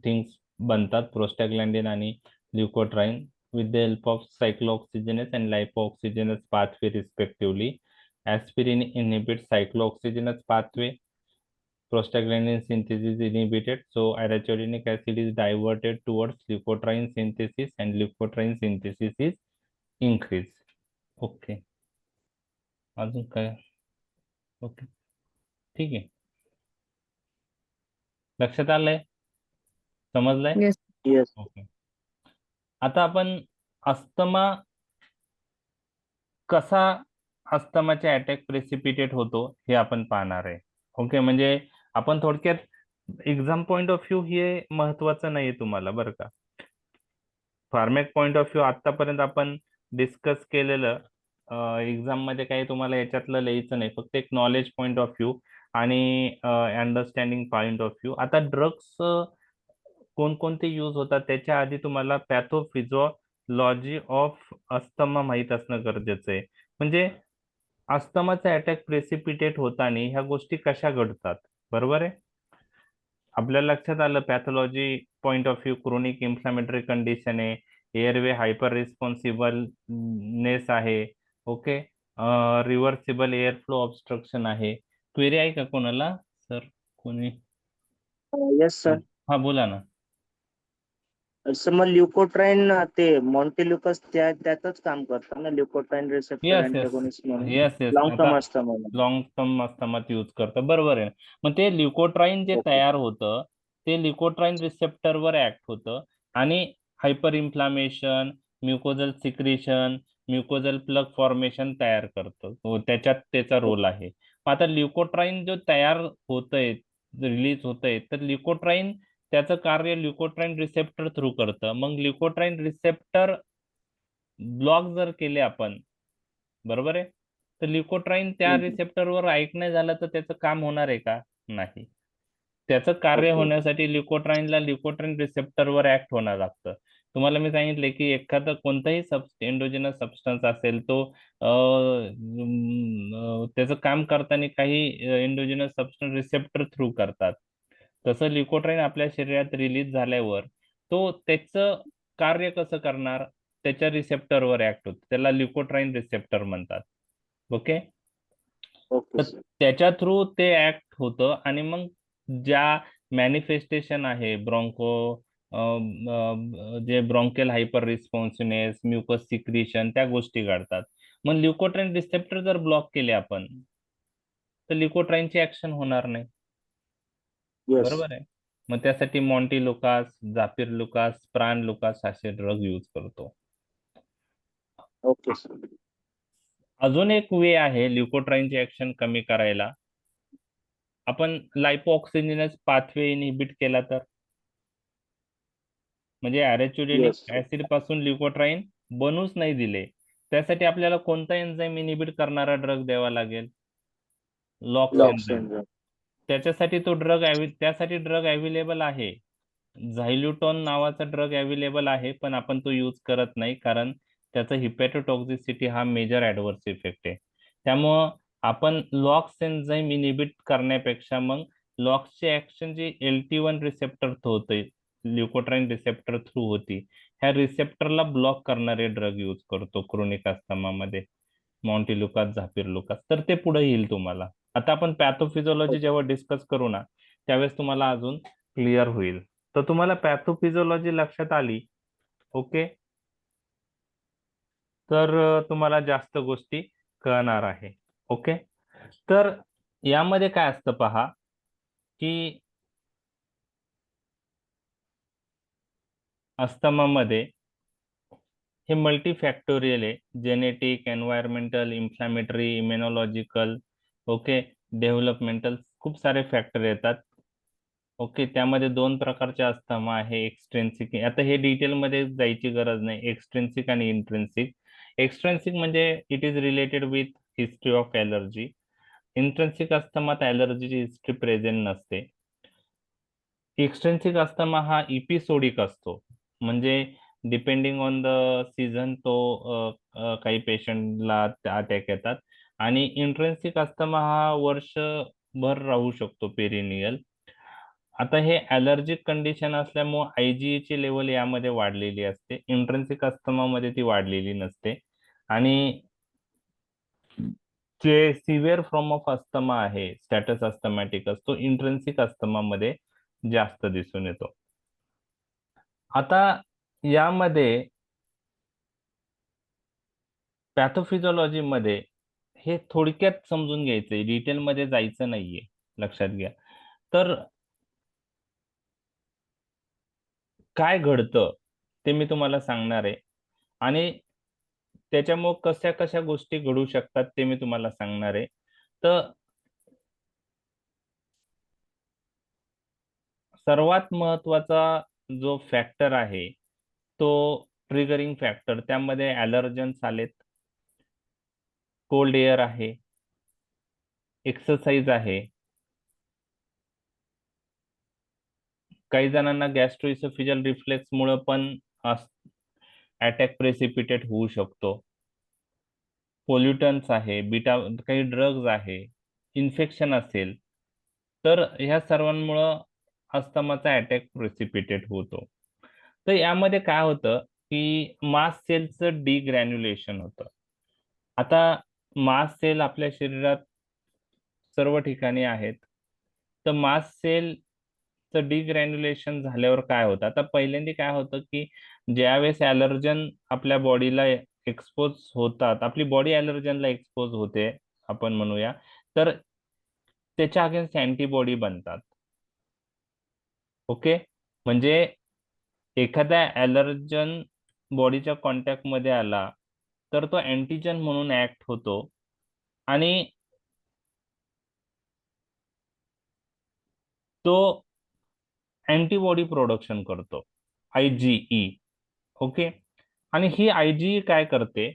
[SPEAKER 1] थिंग्स बनतात प्रोस्टॅग्लॅन्डिन आणि leukotriene with the help of cyclooxygenase and lipoxygenase pathway respectively. Aspirin inhibits cyclooxygenase pathway. Prostaglandin synthesis is inhibited, so arachidonic acid is diverted towards leukotriene synthesis and leukotriene synthesis is increased. Okay. अजून काय? Okay, ठीक आहे. लक्षात आलंय? समजलंय?
[SPEAKER 4] Yes.
[SPEAKER 2] Yes.
[SPEAKER 1] Okay. आता आपण asthma कसा अस्थमाचे attack precipitate होतो हे आपण पाहणार आहे. ओके, म्हणजे आपण थोडक्यात एक्झाम पॉइंट ऑफ व्ह्यू हे महत्वाचं नाहीये तुम्हाला बरं का. फार्मॅक पॉइंट ऑफ व्ह्यू आतापर्यंत आपण डिस्कस केलेलं एक्झाम मध्ये काही तुम्हाला याच्यातलं लिहायचं नाही, फक्त एक नॉलेज पॉइंट ऑफ व्ह्यू आणि अंडरस्टँडिंग पॉइंट ऑफ व्ह्यू. आता ड्रग्स कोणकोणते यूज होतात त्याच्या आधी तुम्हाला पॅथोफिजिओलॉजी ऑफ अस्थमा माहित असणं गरजेचं आहे. म्हणजे अस्थमाचा अटॅक प्रेसिपिटेट होताना ह्या गोष्टी कशा घडतात, बरोबर आहे. आपल्या लक्षात आलं pathology point of view chronic inflammatory condition आहे, एअरवे हायपर रिस्पॉन्सिबलनेस आहे, okay, reversible air flow obstruction आहे. क्वेरी आहे का कोणाला सर? कोणी?
[SPEAKER 2] Yes, sir.
[SPEAKER 1] हा बोला ना.
[SPEAKER 2] सर मग ल्युकोट्राईन ते मॉन्टेल्युकस त्यातच काम करतं ना, ल्युकोट्राईन रिसेप्टर
[SPEAKER 1] येस
[SPEAKER 2] अँटागोनिस्ट म्हणून.
[SPEAKER 1] येस येस
[SPEAKER 2] लॉंग टर्म
[SPEAKER 1] आता
[SPEAKER 2] असतं म्हणून.
[SPEAKER 1] लॉंग टर्म अस्थमात यूज करतं, बरोबर आहे. मग ते ल्युकोट्राईन जे
[SPEAKER 2] Okay.
[SPEAKER 1] तयार होतं ते ल्युकोट्राईन रिसेप्टरवर ऍक्ट होतं आणि hyper inflammation, mucosal secretion, mucosal plug formation तयार करतं. त्याच्यात त्याचा रोल आहे. मग आता ल्युकोट्राईन जो तयार होतंय, रिलीज होतंय, तर ल्युकोट्राईन त्याचं कार्य ल्युकोट्राईन रिसेप्टर थ्रू करतं. मग ल्युकोट्राईन रिसेप्टर ब्लॉक जर केले आपण, बरोबर आहे, तर ल्युकोट्राईन त्या रिसेप्टरवर ऐकणे झालं तर त्याचं काम होणार आहे का? नाही. त्याचं कार्य
[SPEAKER 2] Okay.
[SPEAKER 1] होण्यासाठी ल्युकोट्राईनला ल्युकोट्राईन रिसेप्टरवर ऍक्ट होणं लागतं. तुम्हाला मी सांगितले की एखादा कोणताही एंडोजिनस सबस्टन्स असेल तो त्याचं काम करताना काही एंडोजिनस सबस्टन्स रिसेप्टर थ्रू करतात. तसं ल्युकोट्राईन आपल्या शरीरात रिलीज झाल्यावर तो त्याचं कार्य कसं करणार? त्याच्या रिसेप्टरवर ऍक्ट होतं, त्याला ल्युकोट्राईन रिसेप्टर म्हणतात. ओके,
[SPEAKER 2] Okay,
[SPEAKER 1] तर
[SPEAKER 2] sir.
[SPEAKER 1] त्याच्या थ्रू ते ऍक्ट होतं आणि मग ज्या मॅनिफेस्टेशन आहे जे ब्रॉन्केल हायपर रिस्पॉन्सिव्हनेस, म्युकस सिक्रिशन, त्या गोष्टी घडतात. मग ल्युकोट्राईन रिसेप्टर जर ब्लॉक केले आपण तर ल्युकोट्राईनची ऍक्शन होणार नाही,
[SPEAKER 2] Yes.
[SPEAKER 1] बरोबर आहे. मग त्यासाठी मॉन्टी लुकास, झापीर लुकास, प्राण लुकास असे ड्रग यूज करतो.
[SPEAKER 2] Okay, sir.
[SPEAKER 1] अजून एक वे आहे ल्युकोट्राईनची ऍक्शन कमी करायला. आपण लायपोऑक्सिजिनस पाथवे इनहिबिट केला तर, म्हणजे अरेच्युडेनिक
[SPEAKER 2] Yes.
[SPEAKER 1] ऍसिड पासून ल्युकोट्राईन बनूच नाही दिले, त्यासाठी आपल्याला कोणता एन्झाईम इनहिबिट करणारा ड्रग द्यावा लागेल? Locks
[SPEAKER 2] Lox
[SPEAKER 1] enzyme.
[SPEAKER 2] syndrome.
[SPEAKER 1] त्याच्यासाठी त्यासाठी ड्रग अवेलेबल आहे. झायल्युटॉन नावाचा ड्रग अवेलेबल आहे, पण आपण तो यूज करत नाही कारण त्याचा हिपॅटोटॉक्झिसिटी हा मेजर ऍडव्हर्स इफेक्ट आहे. त्यामुळं आपण लॉक्स एन्झाईम इनहिबिट करण्यापेक्षा मग लॉक्सची ऍक्शन जी LT1 रिसेप्टर होते, ल्युकोट्राईन रिसेप्टर थ्रू होती, ह्या रिसेप्टरला ब्लॉक करणारे ड्रग यूज करतो क्रोनिक अस्थमामध्ये, मॉन्टिल्युकास, झापिरलुकास. तर ते पुढे येईल तुम्हाला. आता आपण पॅथोफिजिओलॉजी जेव्हा डिस्कस करू ना त्यावेळेस तुम्हाला अजून क्लिअर होईल. तर तुम्हाला पॅथोफिजिओलॉजी लक्षात आली, ओके, तर तुम्हाला जास्त गोष्टी कळणार आहे. ओके, तर यामध्ये काय असतं पहा की अस्थमामध्ये हे मल्टीफॅक्टोरियल आहे. Genetic, environmental, inflammatory, immunological, okay, developmental, खूप सारे फॅक्टर येतात. ओके, त्यामध्ये दोन प्रकारचे अस्थमा आहे, एक्सट्रिन्सिक. आता हे डिटेलमध्ये जायची गरज नाही, एक्सट्रिन्सिक आणि इंट्रिन्सिक. एक्सट्रिन्सिक म्हणजे it is related with history of allergy. Intrinsic अस्थमात ॲलर्जीची हिस्ट्री प्रेझेंट नसते. एक्सट्रिन्सिक अस्थमा हा इपिसोडिक असतो, म्हणजे डिपेंडिंग ऑन द सीझन तो काही पेशंटला अटॅक येतात. आणि इंट्रिन्सिक अस्थमा हा वर्षभर राहू शकतो, पेरिनियल. आता हे ॲलर्जिक कंडिशन असल्यामुळे IgE ची लेवल यामध्ये वाढलेली असते. इंट्रिन्सिक अस्थमामध्ये ती वाढलेली नसते. आणि जे सिव्हिअर फॉर्म ऑफ अस्थमा आहे, स्टॅटस अस्थमॅटिकस, तो इंट्रिन्सिक अस्थमामध्ये जास्त दिसून येतो. आता यामध्ये पॅथोफिजिओलॉजी मध्ये हे थोडक्यात समजून घ्यायचंय, डिटेलमध्ये जायचं नाहीये, लक्षात घ्या. तर काय घडतं ते मी तुम्हाला सांगणार आहे आणि त्याच्यामुळे कशा कशा गोष्टी घडू शकतात ते मी तुम्हाला सांगणार आहे. तर सर्वात महत्वाचा जो फॅक्टर आहे तो ट्रिगरिंग फॅक्टर, त्यामध्ये ॲलर्जन्स आलेत, कोल्ड एअर आहे, एक्सरसाइज आहे, काही जणांना गॅस्ट्रोइसोफेजियल रिफ्लेक्स मुळे पण अटॅक प्रेसिपिटेट होऊ शकतो, पोल्युटन्स आहे, काही ड्रग्ज आहे, इन्फेक्शन असेल, तर ह्या सर्वांमुळं अस्थमाचा अटॅक प्रेसिपिटेट होतो. तर यामध्ये काय होतं की मास्ट सेलचं डिग्रॅन्युलेशन होतं. आता मास्ट सेल आपल्या शरीरात सर्व ठिकाणी आहेत. तर मास्ट सेलचं डिग्रॅन्युलेशन झाल्यावर काय होतं, आता पहिल्यांदा काय होतं की ज्यावेळेस ॲलर्जन आपल्या बॉडीला एक्सपोज होतात, आपली बॉडी ॲलर्जनला एक्सपोज होते आपण म्हणूया, तर त्याच्या अगेन्स्ट अँटीबॉडी बनतात. ओके, म्हणजे एखादा ॲलर्जन बॉडीच्या कॉन्टॅक्ट मध्ये आला तर तो अँटीजन म्हणून ऍक्ट होतो आणि तो अँटीबॉडी प्रोडक्शन करतो, IgE. ओके, आणि ही IgE काय करते,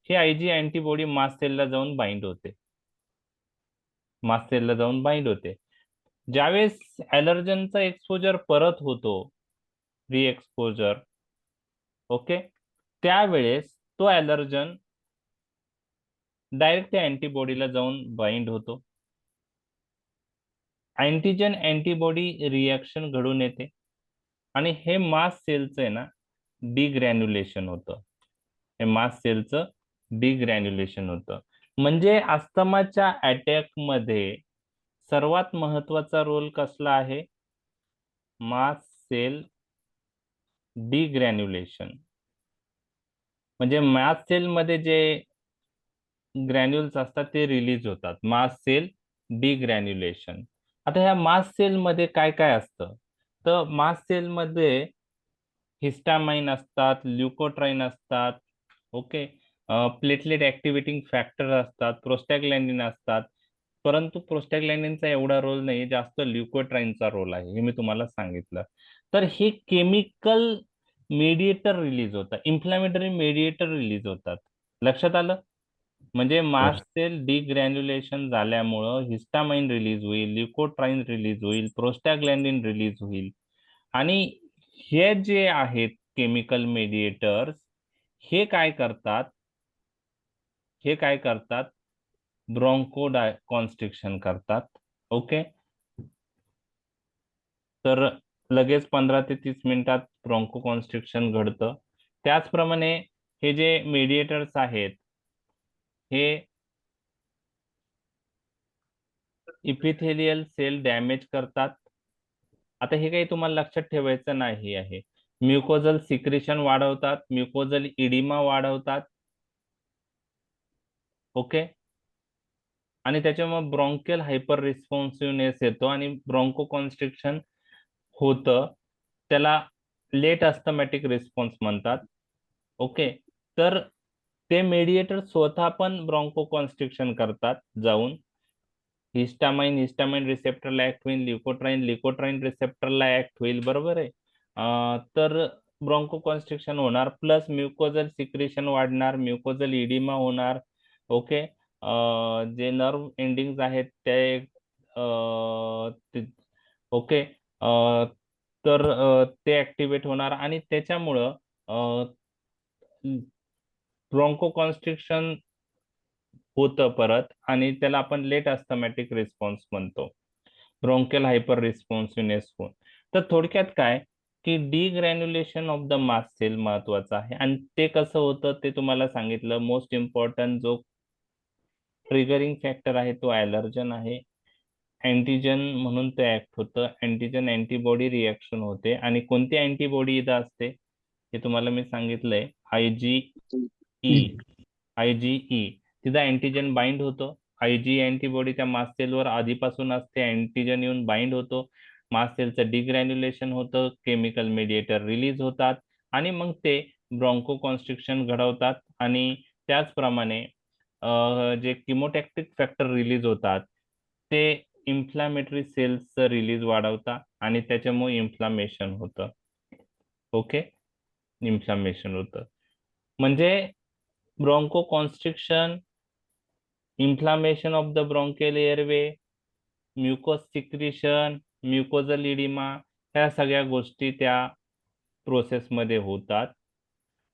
[SPEAKER 1] ही IgE अँटीबॉडी मास्ट सेलला जाऊन बाइंड होते, मास्ट सेलला जाऊन बाइंड होते. ज्यावेळेस ॲलर्जनचा एक्सपोजर परत होतो, री एक्सपोजर, ओके, त्यावेळेस तो ॲलर्जन डायरेक्ट त्या अँटीबॉडीला जाऊन बाइंड होतो, अँटीजन अँटीबॉडी रिॲक्शन घडून येते आणि हे मास्ट सेलचं आहे ना डिग्रॅन्युलेशन होतं, हे मास्ट सेलचं डिग्रॅन्युलेशन होतं. म्हणजे अस्थमाच्या अटॅक मध्ये सर्वात महत्वाचा रोल कसला आहे, मास्ट सेल डिग्रॅन्युलेशन. म्हणजे मास्ट सेल मध्ये जे ग्रॅन्युल्स असतात ते रिलीज होतात, मास्ट सेल डिग्रॅन्युलेशन. आता ह्या मास्ट सेल मध्ये काय काय असतं, तर मास्ट सेल मध्ये हिस्टामाइन असतात, ल्युकोट्राईन असतात, ओके, प्लेटलेट ऍक्टिव्हेटिंग फॅक्टर असतात, प्रोस्टॅग्लॅन्डिन असतात. परंतु प्रोस्टॅग्लॅन्डिनचा एवढा रोल नाही, जास्त ल्युकोट्राईनचा रोल आहे, हे मी तुम्हाला सांगितलं. तर हे केमिकल मेडिएटर रिलीज होतात, इन्फ्लॅमेटरी मेडिएटर रिलीज होतात, लक्षात आलं. म्हणजे मास्ट सेल डिग्रॅन्युलेशन झाल्यामुळं हिस्टामाइन रिलीज होईल, ल्युकोट्राईन रिलीज होईल, प्रोस्टॅग्लॅन्डिन रिलीज होईल. आणि हे जे आहेत केमिकल मेडिएटर्स, हे काय करतात, हे काय करतात, ब्रॉन्को कॉन्स्ट्रिक्शन करतात. ओके, तर लगेच 15 ते 30 मिनिटात ब्रॉन्को कॉन्स्ट्रिक्शन घडतं. त्याचप्रमाणे हे जे मेडिएटर्स आहेत हे इपिथेलियल सेल डॅमेज करतात. आता हे काही तुम्हाला लक्षात ठेवायचं नाही आहे. म्युकोजल सिक्रेशन वाढवतात, म्युकोजल इडिमा वाढवतात, ओके, आणि त्याच्यामुळे ब्रॉन्कियल हायपर रिस्पॉन्सिव्हनेस येतो आणि ब्रॉन्को कॉन्स्ट्रिक्शन होतं, त्याला लेट अस्थमॅटिक रिस्पॉन्स म्हणतात. ओके, तर ते मेडिएटर स्वतः पण ब्रॉन्को कॉन्स्ट्रिक्शन करतात जाऊन, हिस्टामाइन रिसेप्टरला ऍक्ट होईल, ल्युकोट्राईन रिसेप्टरला ऍक्ट होईल, बरोबर आहे. तर ब्रॉन्को कॉन्स्ट्रिक्शन होणार, प्लस म्युकोजल सिक्रेशन वाढणार, म्युकोजल इडिमा होणार. ओके, जे नर्व एंडिंग्स आहेत ओके, तर ते ऍक्टिव्हेट होणार आणि त्याच्यामुळं ब्रॉन्को कॉन्स्ट्रिक्शन होतं परत आणि त्याला आपण लेट अस्थमॅटिक रिस्पॉन्स म्हणतो. ब्रोंकियल हायपर रिस्पॉन्सिव्हनेस होऊन. तर थोडक्यात काय की डिग्रॅन्युलेशन ऑफ द मास्ट सेल महत्वाचं आहे आणि ते कसं होतं ते तुम्हाला सांगितलं. मोस्ट इम्पॉर्टंट जो ट्रिगरिंग फॅक्टर आहे तो ॲलर्जन आहे. अँटीजन म्हणून ते ऍक्ट होतं. अँटीजन अँटीबॉडी रिॲक्शन होते आणि कोणती अँटीबॉडी इथं असते हे तुम्हाला मी सांगितलंय. आयजीई तिथं अँटीजन बाइंड होतं. आयजी अँटीबॉडी त्या मास्ट सेलवर आधीपासून असते. अँटीजन येऊन बाइंड होतो. मास्ट सेलचं डिग्रॅन्युलेशन होतं. केमिकल मेडिएटर रिलीज होतात आणि मग ते ब्रॉन्को कॉन्स्ट्रिक्शन घडवतात आणि त्याचप्रमाणे जे किमोटॅक्टिक फॅक्टर रिलीज होतात ते इन्फ्लॅमेटरी सेल्सचं रिलीज वाढवतात आणि त्याच्यामुळे इन्फ्लामेशन होतं. ओके, इन्फ्लामेशन होतं म्हणजे broncho constriction, inflammation of the bronchial airway, mucous secretion, mucosal oedema, ह्या सगळ्या गोष्टी त्या प्रोसेसमध्ये होतात.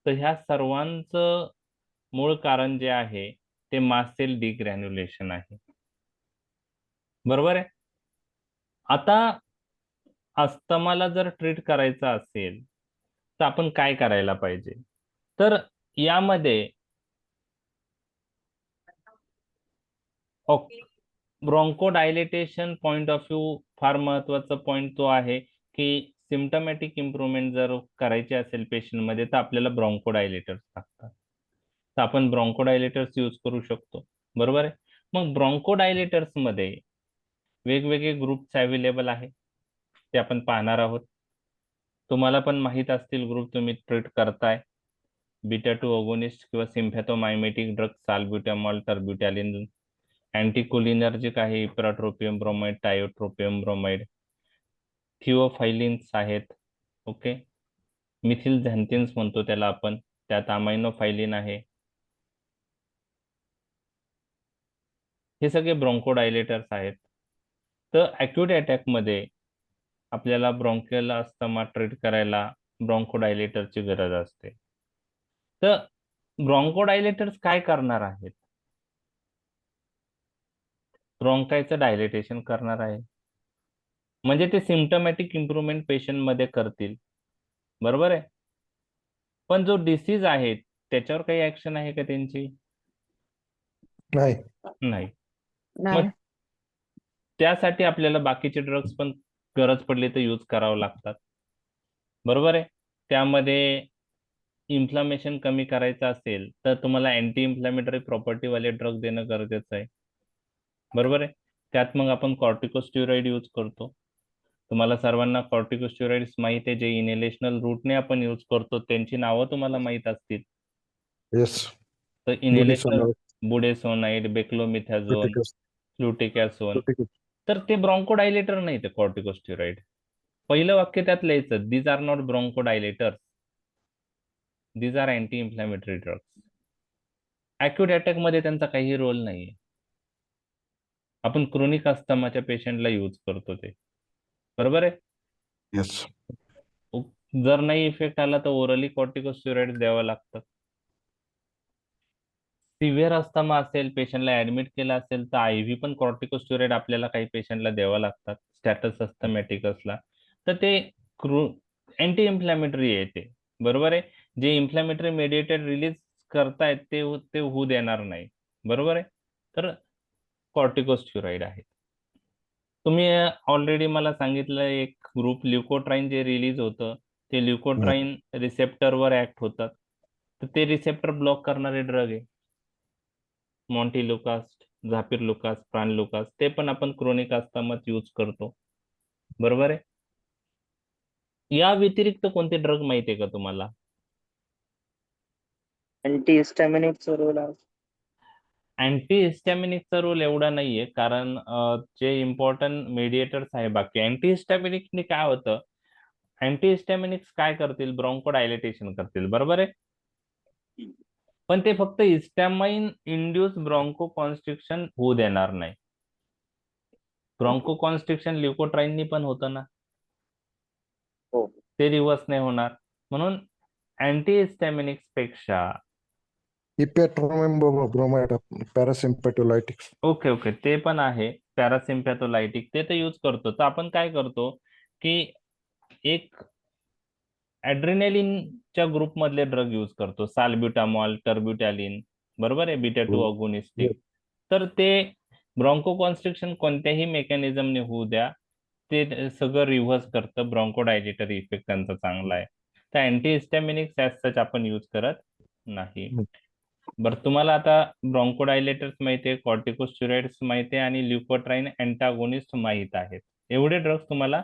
[SPEAKER 1] तर ह्या सर्वांचं मूळ कारण जे आहे ते मास्ट सेल डिग्रॅन्युलेशन आहे. बरोबर आहे. आता अस्थमाला जर ट्रीट करायचं असेल तर आपण काय करायला पाहिजे? तर यामध्ये ब्रॉन्कोडायलेटेशन पॉइंट ऑफ व्ह्यू फार महत्वाचा पॉइंट तो आहे की सिम्टमॅटिक इम्प्रुव्हमेंट जर करायची असेल पेशंटमध्ये तर आपल्याला ब्रॉन्कोडायलेटर्स लागतात. तर आपण ब्रॉन्कोडायलेटर्स यूज करू शकतो. बरोबर आहे. मग ब्रॉन्कोडायलेटर्स मध्ये वेगवेगळे ग्रुप्स अवेलेबल आहे ते आपण पाहणार आहोत. तुम्हाला पण माहित असतील ग्रुप तुम्ही ट्रीट करताय. बीटा 2 अगोनिस्ट किंवा सिम्पॅथोमायमेटिक ड्रग साल्ब्युटामॉल, टर्ब्युटॅलिन, अँटीकोलिनर्जिक आहे इप्राट्रोपियम ब्रोमाइड, टायोट्रोपियम ब्रोमाइड, थिओफायलिन्स आहेत. ओके, मिथिल झॅन्थिन्स म्हणतो त्याला आपण, त्यात अमायनोफायलिन आहे. हे सगळे ब्रॉन्कोडायलेटर्स आहेत. तर अॅक्यूट अटॅक मध्ये आपल्याला ब्रॉन्कियल अस्थमा ट्रीट करायला ब्रॉन्कोडायलेटरची गरज असते. तर ब्रॉन्कोडायलेटर्स काय करणार आहेत? ब्रॉन्कायचं डायलेटेशन करणार आहे म्हणजे ते सिम्टमॅटिक इम्प्रुव्हमेंट पेशंट मध्ये करतील. बरोबर आहे. पण जो डिसीज आहे त्याच्यावर काही ऍक्शन आहे का त्यांची?
[SPEAKER 5] नाही.
[SPEAKER 1] नाही.
[SPEAKER 4] नाही.
[SPEAKER 1] मग त्यासाठी आपल्याला बाकीचे ड्रग्स पण गरज पडली तर यूज करावं लागतात. बरोबर आहे. त्यामध्ये इन्फ्लामेशन कमी करायचं असेल तर तुम्हाला अँटी इन्फ्लॅमेटरी प्रॉपर्टीवाले ड्रग देणं गरजेचं आहे. बरोबर आहे. त्यात मग आपण कॉर्टिकोस्टेरॉइड यूज करतो. तुम्हाला सर्वांना कॉर्टिकोस्टेरॉइड्स माहित आहे जे इनहेलेशनल रूटने आपण यूज करतो. त्यांची नावं तुम्हाला माहित असतील.
[SPEAKER 5] येस.
[SPEAKER 1] तर इनहेलेशनल बुडेसोनाइड, बेक्लोमिथॅझोन, फ्लुटिकॅसोन. तर ते ब्रॉन्कोडायलेटर नाही, ते कॉर्टिकोस्टेरॉइड. पहिलं वाक्य त्यात लिहायचं, these are not bronchodilators, these are anti inflammatory drugs. Acute attack मध्ये त्यांचा काही रोल नाहीये. आपण क्रोनिक अस्थमाच्या पेशंटला यूज करतो ते. बरोबर आहे.
[SPEAKER 5] येस.
[SPEAKER 1] जर नाही इफेक्ट आला तर ओरली कॉर्टिकोस्टेरॉइड द्यावं लागतं. सिव्हिअर अस्थमा असेल, पेशंटला ऍडमिट केलं असेल तर आयव्ही पण कॉर्टिकोस्टेरॉइड आपल्याला काही पेशंटला द्यावं लागतात स्टॅटस अस्थमॅटिकसला. तर ते अँटी इन्फ्लॅमेटरी आहे ते. बरोबर आहे. जे इन्फ्लॅमेटरी मेडिएटेड रिलीज करतायत ते होऊ देणार नाही. बरोबर आहे. तर कॉर्टिकोस्टेरॉइड आहे. तुम्ही ऑलरेडी मला सांगितलं एक ग्रुप ल्युकोट्राईन जे रिलीज होतं ते ल्युकोट्राईन रिसेप्टरवर ऍक्ट होतात. तर ते रिसेप्टर ब्लॉक करणारे ड्रग आहे. मॉन्टिलुकास्ट, झापिरलुकास, प्राणलुकास, ते पण आपण क्रोनिक अस्थमात यूज करतो. बरोबर आहे. या व्यतिरिक्त कोणते ड्रग माहिती आहे का तुम्हाला?
[SPEAKER 2] अँटीहिस्टॅमिनिकचा रोल आहे.
[SPEAKER 1] अँटीहिस्टॅमिनिकचा रोल एवढा नाहीये कारण जे इम्पॉर्टंट मेडिएटर्स आहे बाकी. अँटीहिस्टॅमिनिकने काय होतं, अँटीहिस्टॅमिनिक्स काय करतील, ब्रॉन्कोडायलेटेशन करतील. बरोबर आहे. पण ते फक्त हिस्टॅमाइन इंड्यूस ब्रॉन्को कॉन्स्ट्रिक्शन होऊ देणार नाही. ब्रॉन्को कॉन्स्ट्रिक्शन ल्युकोट्राईननी पण होतं ना,
[SPEAKER 2] हो.
[SPEAKER 1] ते रिव्हर्स नाही होणार. म्हणून अँटीहिस्टॅमिनिक्स पेक्षा
[SPEAKER 5] इपेट्रोमेम ब्रोमाइड पॅरासिम्पेटोलायटिक्स.
[SPEAKER 1] ओके ते पण आहे. पॅरासिम्पॅथोलायटिक ते तर यूज करतो. तर आपण काय करतो की एक ऍड्रेनालिनच्या ग्रुप मधले ड्रग यूज करतो, साल्ब्युटामॉल, टर्ब्युटॅलिन, बरोबर आहे, बीटा 2 अगोनिस्टिक. तर ते ब्रॉन्को कॉन्स्ट्रिक्शन कोणत्याही मेकॅनिझमने होऊ द्या, ते सगळं रिव्हर्स करतं. ब्रॉन्कोडायलेटरी इफेक्ट त्यांचा चांगला आहे. तर अँटीहिस्टॅमिनिक्स ॲज सच आपण यूज करत नाही. बरं, तुम्हाला आता ब्रॉन्कोडायलेटर्स माहिती आहे, कॉर्टिकोस्टेरॉइड्स माहिती आहे आणि ल्युकोट्राईन अँटागोनिस्ट माहीत आहेत. एवढे ड्रग्स तुम्हाला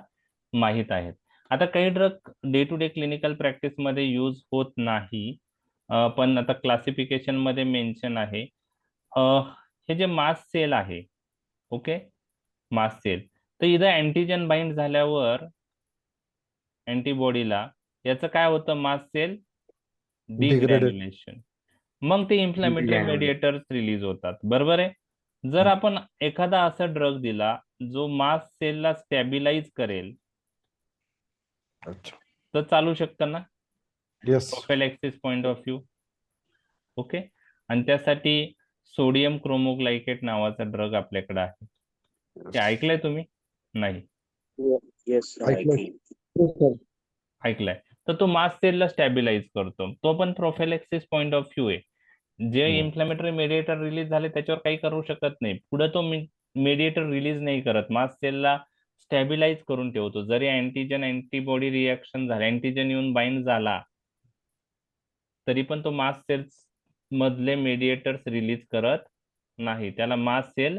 [SPEAKER 1] माहीत आहेत. आता काही drug day to day clinical practice मध्ये यूज होत नाही, पण आता क्लासिफिकेशन मध्ये मेन्शन आहे. हे जे मास्ट सेल आहे, ओके, मास्ट सेल, तर इथं अँटीजन बाइंड झाल्यावर अँटीबॉडीला याचं काय होतं, मास्ट सेल डिग्रॅन्युलेशन, मग ते इन्फ्लॅमेटरी मेडिएटर्स रिलीज होतात, बरोबर आहे. जर आपण एखादा असा ड्रग दिला जो मास्ट सेलला स्टॅबिलाइज करेल
[SPEAKER 5] अच्छा.
[SPEAKER 1] तर चालू शकतं ना,
[SPEAKER 5] yes.
[SPEAKER 1] Prophylaxis point of view, okay. आणि त्यासाठी सोडियम क्रोमोग्लायकेट नावाचा ड्रग आपल्याकडे आहे. ते ऐकलंय तुम्ही? नाही
[SPEAKER 2] येस
[SPEAKER 5] ऐकलंय.
[SPEAKER 1] ऐकलाय. तर तो मास्ट सेलला स्टॅबिलाइज करतो, तो पण प्रोफिलॅक्सिस पॉइंट ऑफ व्ह्यू आहे. जे इन्फ्लॅमेटरी मेडिएटर रिलीज झाले त्याच्यावर काही करू शकत नाही, पुढे तो मेडिएटर रिलीज नाही करत, मास्ट सेलला स्टॅबिलाइज करून ठेवतो. जरी अँटीजन अँटीबॉडी रिॲक्शन झाले, अँटीजन येऊन बाइंड झाला, तरी पण तो मास्ट सेल्स मधले मेडिएटर्स रिलीज करत नाही. त्याला मास्ट सेल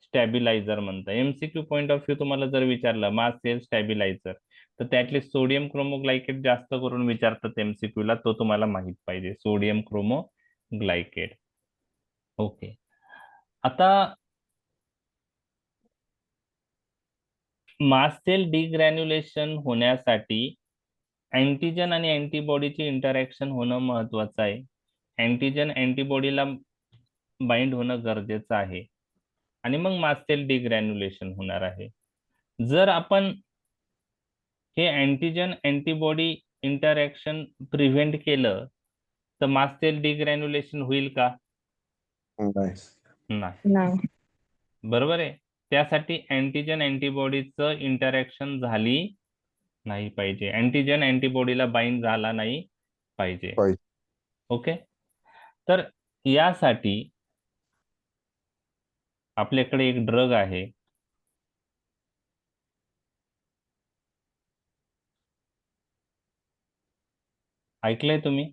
[SPEAKER 1] स्टॅबिलायझर म्हणतात. एमसीक्यू पॉइंट ऑफ व्ह्यू तुम्हाला जर विचारलं मास्ट सेल स्टॅबिलायझर, तर त्यातले सोडियम क्रोमोग्लायकेट जास्त करून विचारतात एमसीक्यू ला, तो तुम्हाला माहित पाहिजे, सोडियम क्रोमोग्लायकेट. ओके. आता मास्ट सेल डिग्रॅन्युलेशन होण्यासाठी अँटीजन आणि अँटीबॉडीची इंटरॅक्शन होणं महत्वाचं आहे. अँटीजन अँटीबॉडीला बाइंड होणं गरजेचं आहे आणि मग मास्ट सेल डिग्रॅन्युलेशन होणार आहे. जर आपण हे अँटीजन अँटीबॉडी इंटरॅक्शन प्रिव्हेंट केलं तर मास्ट सेल डिग्रॅन्युलेशन होईल का?
[SPEAKER 5] नाही.
[SPEAKER 1] नाही,
[SPEAKER 4] नाही.
[SPEAKER 1] बरोबर आहे. त्यासाठी अँटीजन अँटीबॉडीचं इंटरॅक्शन झाली नाही पाहिजे, अँटीजन अँटीबॉडीला बाइंड झाला नाही पाहिजे. ओके. तर यासाठी आपल्याकडे एक ड्रग आहे, ऐकलंय तुम्ही?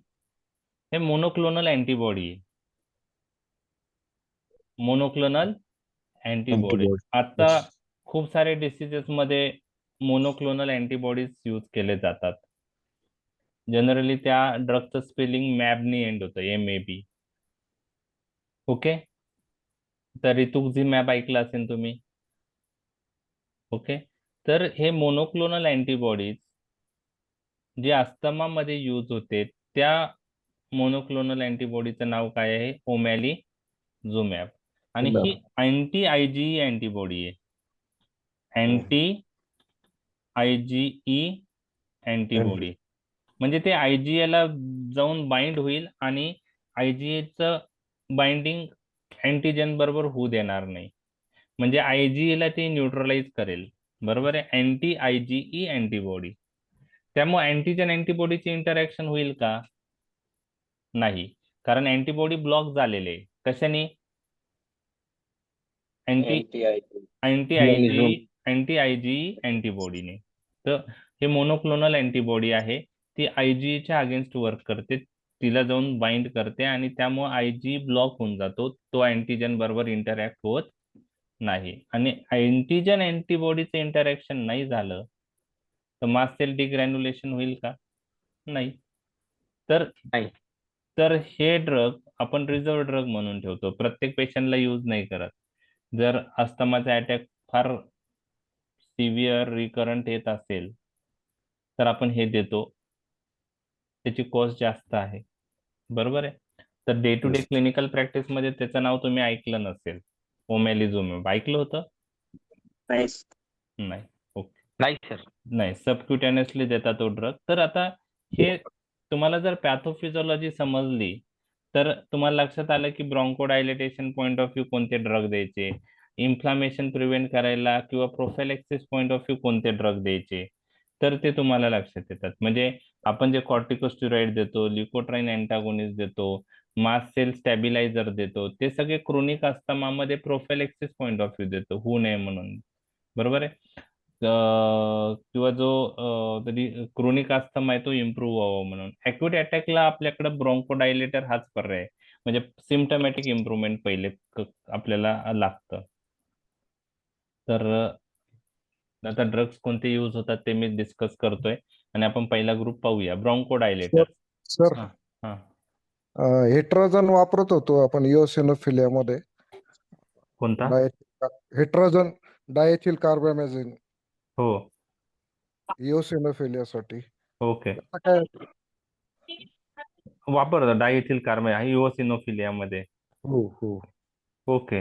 [SPEAKER 1] हे मोनोक्लोनल अँटीबॉडी आहे, मोनोक्लोनल अँटीबॉडी. आता खूप सारे डिसीजेस मध्ये मोनोक्लोनल अँटीबॉडीज यूज केले जातात. जनरली त्या ड्रगचं स्पेलिंग मॅबनी एंड होतं, MAB. ओके. तर रितुक्झिमॅब ऐकलं असेल तुम्ही, ओके. तर हे मोनोक्लोनल अँटीबॉडीज जे अस्थमा मध्ये यूज होते, त्या मोनोक्लोनल अँटीबॉडीचं नाव काय आहे? ओमॅलिझुमॅब. आणि ही अँटी IgE अँटीबॉडी आहे, अँटी IgE अँटीबॉडी. म्हणजे ते IgA ला जाऊन बाइंड होईल आणि IgA बाइंडिंग अँटीजन बरोबर होऊ देणार नाही, म्हणजे IgA ला ते न्यूट्रलाइज करेल, बरोबर आहे, अँटी IgE अँटीबॉडी. त्यामुळे अँटीजन अँटीबॉडीची इंटरॅक्शन होईल का? नाही, कारण अँटीबॉडी ब्लॉक झालेले. कशाने? Anti IgE अँटीबॉडीने. तर हे मोनोक्लोनल अँटीबॉडी आहे, ती IgE च्या अगेन्स्ट वर्क करते, तिला जाऊन बाइंड करते आणि त्यामुळे IgE ब्लॉक होऊन जातो, तो अँटीजन बरोबर इंटरॅक्ट होत नाही. आणि अँटीजन अँटीबॉडीचं इंटरॅक्शन नाही झालं तर मास्ट सेल डिग्रॅन्युलेशन होईल का? नाही. तर हे ड्रग आपण रिझर्व ड्रग म्हणून ठेवतो, प्रत्येक पेशंटला यूज नाही करत. जर अस्थमाचा अटॅक फार सिव्हिअर रिकरंट येत असेल तर आपण हे देतो, त्याची कॉस्ट जास्त आहे, बरोबर आहे. तर day to day clinical practice मध्ये त्याचं नाव तुम्ही ऐकलं नसेल, ओमॅलिझुमॅब ऐकलं होतं? नाही. ओके.
[SPEAKER 3] नाही सर.
[SPEAKER 1] नाही, सबक्युटॅनियसली देतात तो ड्रग. तर आता हे तुम्हाला जर पॅथोफिजिओलॉजी समजली तर तुम्हाला लक्षात आलं की ब्रॉन्कोडायलेटेशन पॉइंट ऑफ व्ह्यू कोणते ड्रग द्यायचे, इन्फ्लामेशन प्रिव्हेंट करायला किंवा प्रोफॅलेक्सिस पॉईंट ऑफ व्ह्यू कोणते ड्रग द्यायचे, तर ते तुम्हाला लक्षात येतात. म्हणजे आपण जे कॉर्टिकोस्टेरॉइड देतो, ल्युकोट्राईन अँटागोनिस्ट देतो, मास्ट सेल स्टॅबिलायझर देतो, ते सगळे क्रोनिक अस्थमामध्ये प्रोफॅलेक्सिस पॉईंट ऑफ व्ह्यू देतो, होऊ नये म्हणून. बरोबर आहे. किंवा जो तरी क्रोनिक अस्थमा आहे तो इम्प्रूव्ह व्हावा म्हणून. ऍक्यूट अटॅकला आपल्याकडे ब्रॉन्कोडायलेटर हाच पर्याय आहे. म्हणजे सिम्पटमॅटिक इम्प्रूव्हमेंट पहिले आपल्याला लागतं. तर आता ड्रग्स कोणते यूज होतात ते मी डिस्कस करतोय आणि आपण पहिला ग्रुप पाहूया, ब्रॉन्कोडायलेटर.
[SPEAKER 5] सर
[SPEAKER 1] हा हा
[SPEAKER 5] हेट्राजन वापरत होतो आपण इओसिनोफिलिया मध्ये.
[SPEAKER 1] कोणता?
[SPEAKER 5] हेट्राजन डायथिल कार्बामॅझिन
[SPEAKER 1] हो,
[SPEAKER 5] इओसिनोफिलियासाठी.
[SPEAKER 1] ओके.
[SPEAKER 5] आता काय
[SPEAKER 1] वापरतात डायथिल कार्बामॅझिन इओसिनोफिलियामध्ये.
[SPEAKER 5] हो हो
[SPEAKER 1] ओके.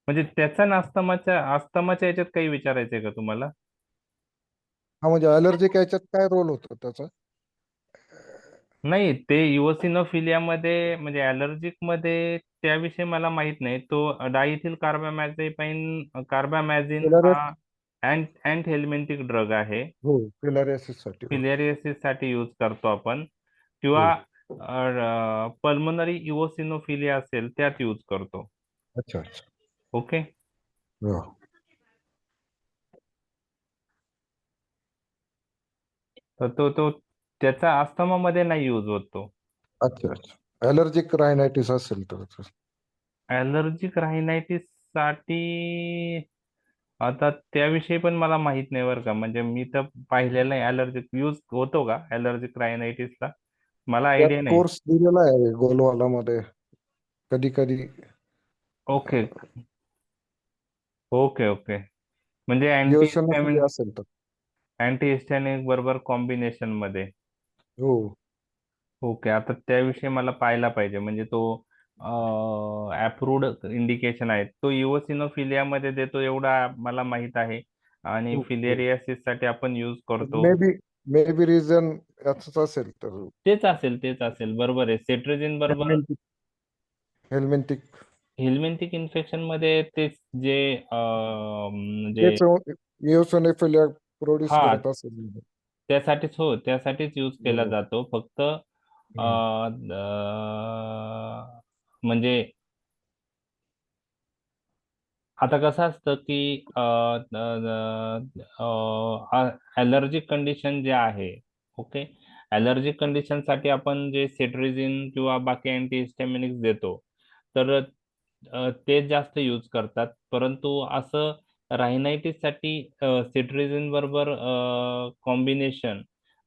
[SPEAKER 1] म्हणजे त्याचा ना अस्थमाच्या याच्यात काही विचारायचंय का तुम्हाला?
[SPEAKER 5] हा, म्हणजे अलर्जिक याच्यात काय रोल होतो त्याचा?
[SPEAKER 1] नाही, ते इओसिनोफिलियामध्ये म्हणजे ॲलर्जिक मध्ये त्याविषयी मला माहित नाही. तो डायथिल कार्बामॅझिन
[SPEAKER 5] फिलारियासिस,
[SPEAKER 1] हा अँट हेल्मेंथिक ड्रग आहे.
[SPEAKER 5] हो फिलारियासिस साठी.
[SPEAKER 1] फिलेरियासिस साठी यूज करतो आपण,
[SPEAKER 5] हो.
[SPEAKER 1] किंवा पल्मोनरी इओसिनोफिलिया असेल त्यात यूज करतो.
[SPEAKER 5] अच्छा अच्छा.
[SPEAKER 1] ओके.
[SPEAKER 5] हो.
[SPEAKER 1] तर तो त्याचा अस्थमामध्ये नाही यूज होत तो.
[SPEAKER 5] अच्छा अच्छा. अलर्जिक रायनायटिस असेल तर
[SPEAKER 1] ॲलर्जिक रायनायटिस साठी आता त्याविषयी पण मला माहित नाही बरं का. म्हणजे मी तर पाहिलेलं नाही ॲलर्जिक यूज होतो का ॲलर्जिक रायनायटिसला, मला
[SPEAKER 5] त्यात
[SPEAKER 1] आयडिया नाही.
[SPEAKER 5] कोर्स दिलेला आहे गोलवाला मध्ये कधी कधी.
[SPEAKER 1] Okay okay okay. म्हणजे
[SPEAKER 5] इओसिनोफिलिया असेल तर.
[SPEAKER 1] अँटीहिस्टॅमिक बरोबर कॉम्बिनेशन मध्ये.
[SPEAKER 5] हो.
[SPEAKER 1] ओके. आता त्याविषयी मला पाहायला पाहिजे. म्हणजे तो अप्रूव्ड इंडिकेशन आहे. तो इओसिनोफिलियामध्ये देतो एवढा मला माहित आहे. आणि फिलेरियासिस साठी आपण यूज करतो.
[SPEAKER 5] मे बी रिझन याच असेल तर.
[SPEAKER 1] तेच असेल बरोबर आहे. सेट्रिजिन बरोबर.
[SPEAKER 5] हेल्मेंटिक
[SPEAKER 1] हेल्मेंथिक इन्फेक्शन मध्ये तेच जे म्हणजे
[SPEAKER 5] इओसिनोफिलिया प्रोड्यूस
[SPEAKER 1] हा
[SPEAKER 5] करत असेल.
[SPEAKER 1] त्यासाठीच यूज केला
[SPEAKER 5] हो.
[SPEAKER 1] जातो. फक्त म्हणजे आता कसं असतं की ॲलर्जिक कंडिशन जे आहे, ओके, ॲलर्जिक कंडिशन साठी आपण जे सेट्रिजिन किंवा बाकी अँटीहिस्टॅमिनिक्स देतो, तर ते जास्त यूज करतात. परंतु असं रायनायटिस साठी सेट्रिजिन बरोबर कॉम्बिनेशन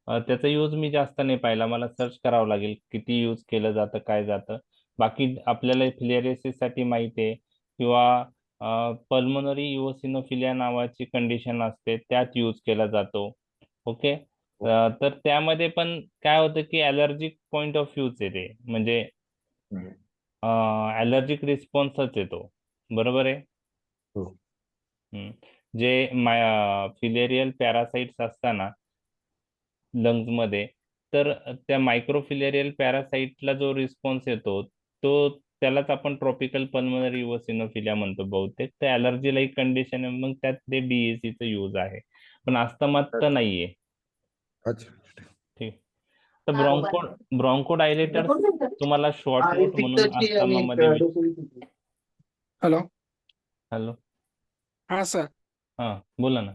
[SPEAKER 1] त्याचा यूज मी जास्त नाही पाहिला. मला सर्च करावं लागेल किती यूज केलं जातं, काय जातं. बाकी आपल्याला फिलेरियासिस साठी माहिती आहे, किंवा पल्मोनरी इओसिनोफिलिया नावाची कंडिशन असते त्यात यूज केला जातो. ओके. तर त्यामध्ये पण काय होतं की ॲलर्जिक पॉइंट ऑफ व्ह्यूच येते. म्हणजे ॲलर्जिक रिस्पॉन्सच येतो. बरोबर आहे.
[SPEAKER 5] हो.
[SPEAKER 1] जे फिलेरियल पॅरासाइट्स असताना लंग्स मध्ये, तर त्या मायक्रोफिलेरियल पॅरासाइटला जो रिस्पॉन्स येतो तो त्यालाच आपण ट्रॉपिकल पल्मोनरी इओसिनोफिलिया म्हणतो बहुतेक. ते ॲलर्जीला एक कंडिशन आहे, मग त्यात ते डीएसीचं यूज आहे, पण अस्थमात तर नाहीये.
[SPEAKER 5] अच्छा.
[SPEAKER 1] ठीक. तर ब्रॉन्कोडायलेटर तुम्हाला शॉर्ट नोट म्हणून अस्थमामध्ये
[SPEAKER 6] हॅलो.
[SPEAKER 1] हॅलो.
[SPEAKER 6] हा सर.
[SPEAKER 1] हा बोला ना.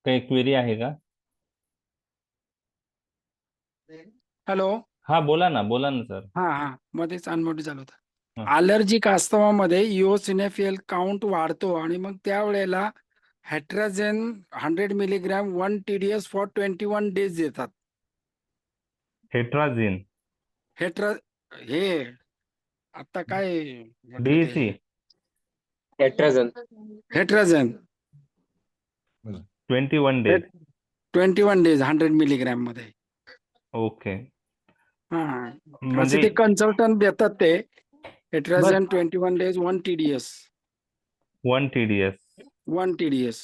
[SPEAKER 1] काही क्वेरी आहे का?
[SPEAKER 6] हॅलो.
[SPEAKER 1] हा बोला ना सर.
[SPEAKER 6] हा मध्येच अनमोडी झालं
[SPEAKER 1] हा.
[SPEAKER 6] होतं. अलर्जिक अस्थमामध्ये इओसिनोफिल काउंट वाढतो आणि मग त्यावेळेला हेट्राजेन 100 मिलीग्रॅम 1 TDS फॉर 21 डेज देतात.
[SPEAKER 1] हेट्राझिन
[SPEAKER 6] हेट्रा हे आता काय म्हटलं ते
[SPEAKER 1] डीसी
[SPEAKER 6] हेट्राजेन
[SPEAKER 1] 21 डेज.
[SPEAKER 6] 21 डेज 100 मिलीग्रॅम मध्ये.
[SPEAKER 1] ओके.
[SPEAKER 6] हा असे
[SPEAKER 1] म्हणजे
[SPEAKER 6] ते कन्सल्टंट देतात ते हेट्राजेन 21 days 1 TDS
[SPEAKER 1] 1 TDS.
[SPEAKER 6] 1 TDS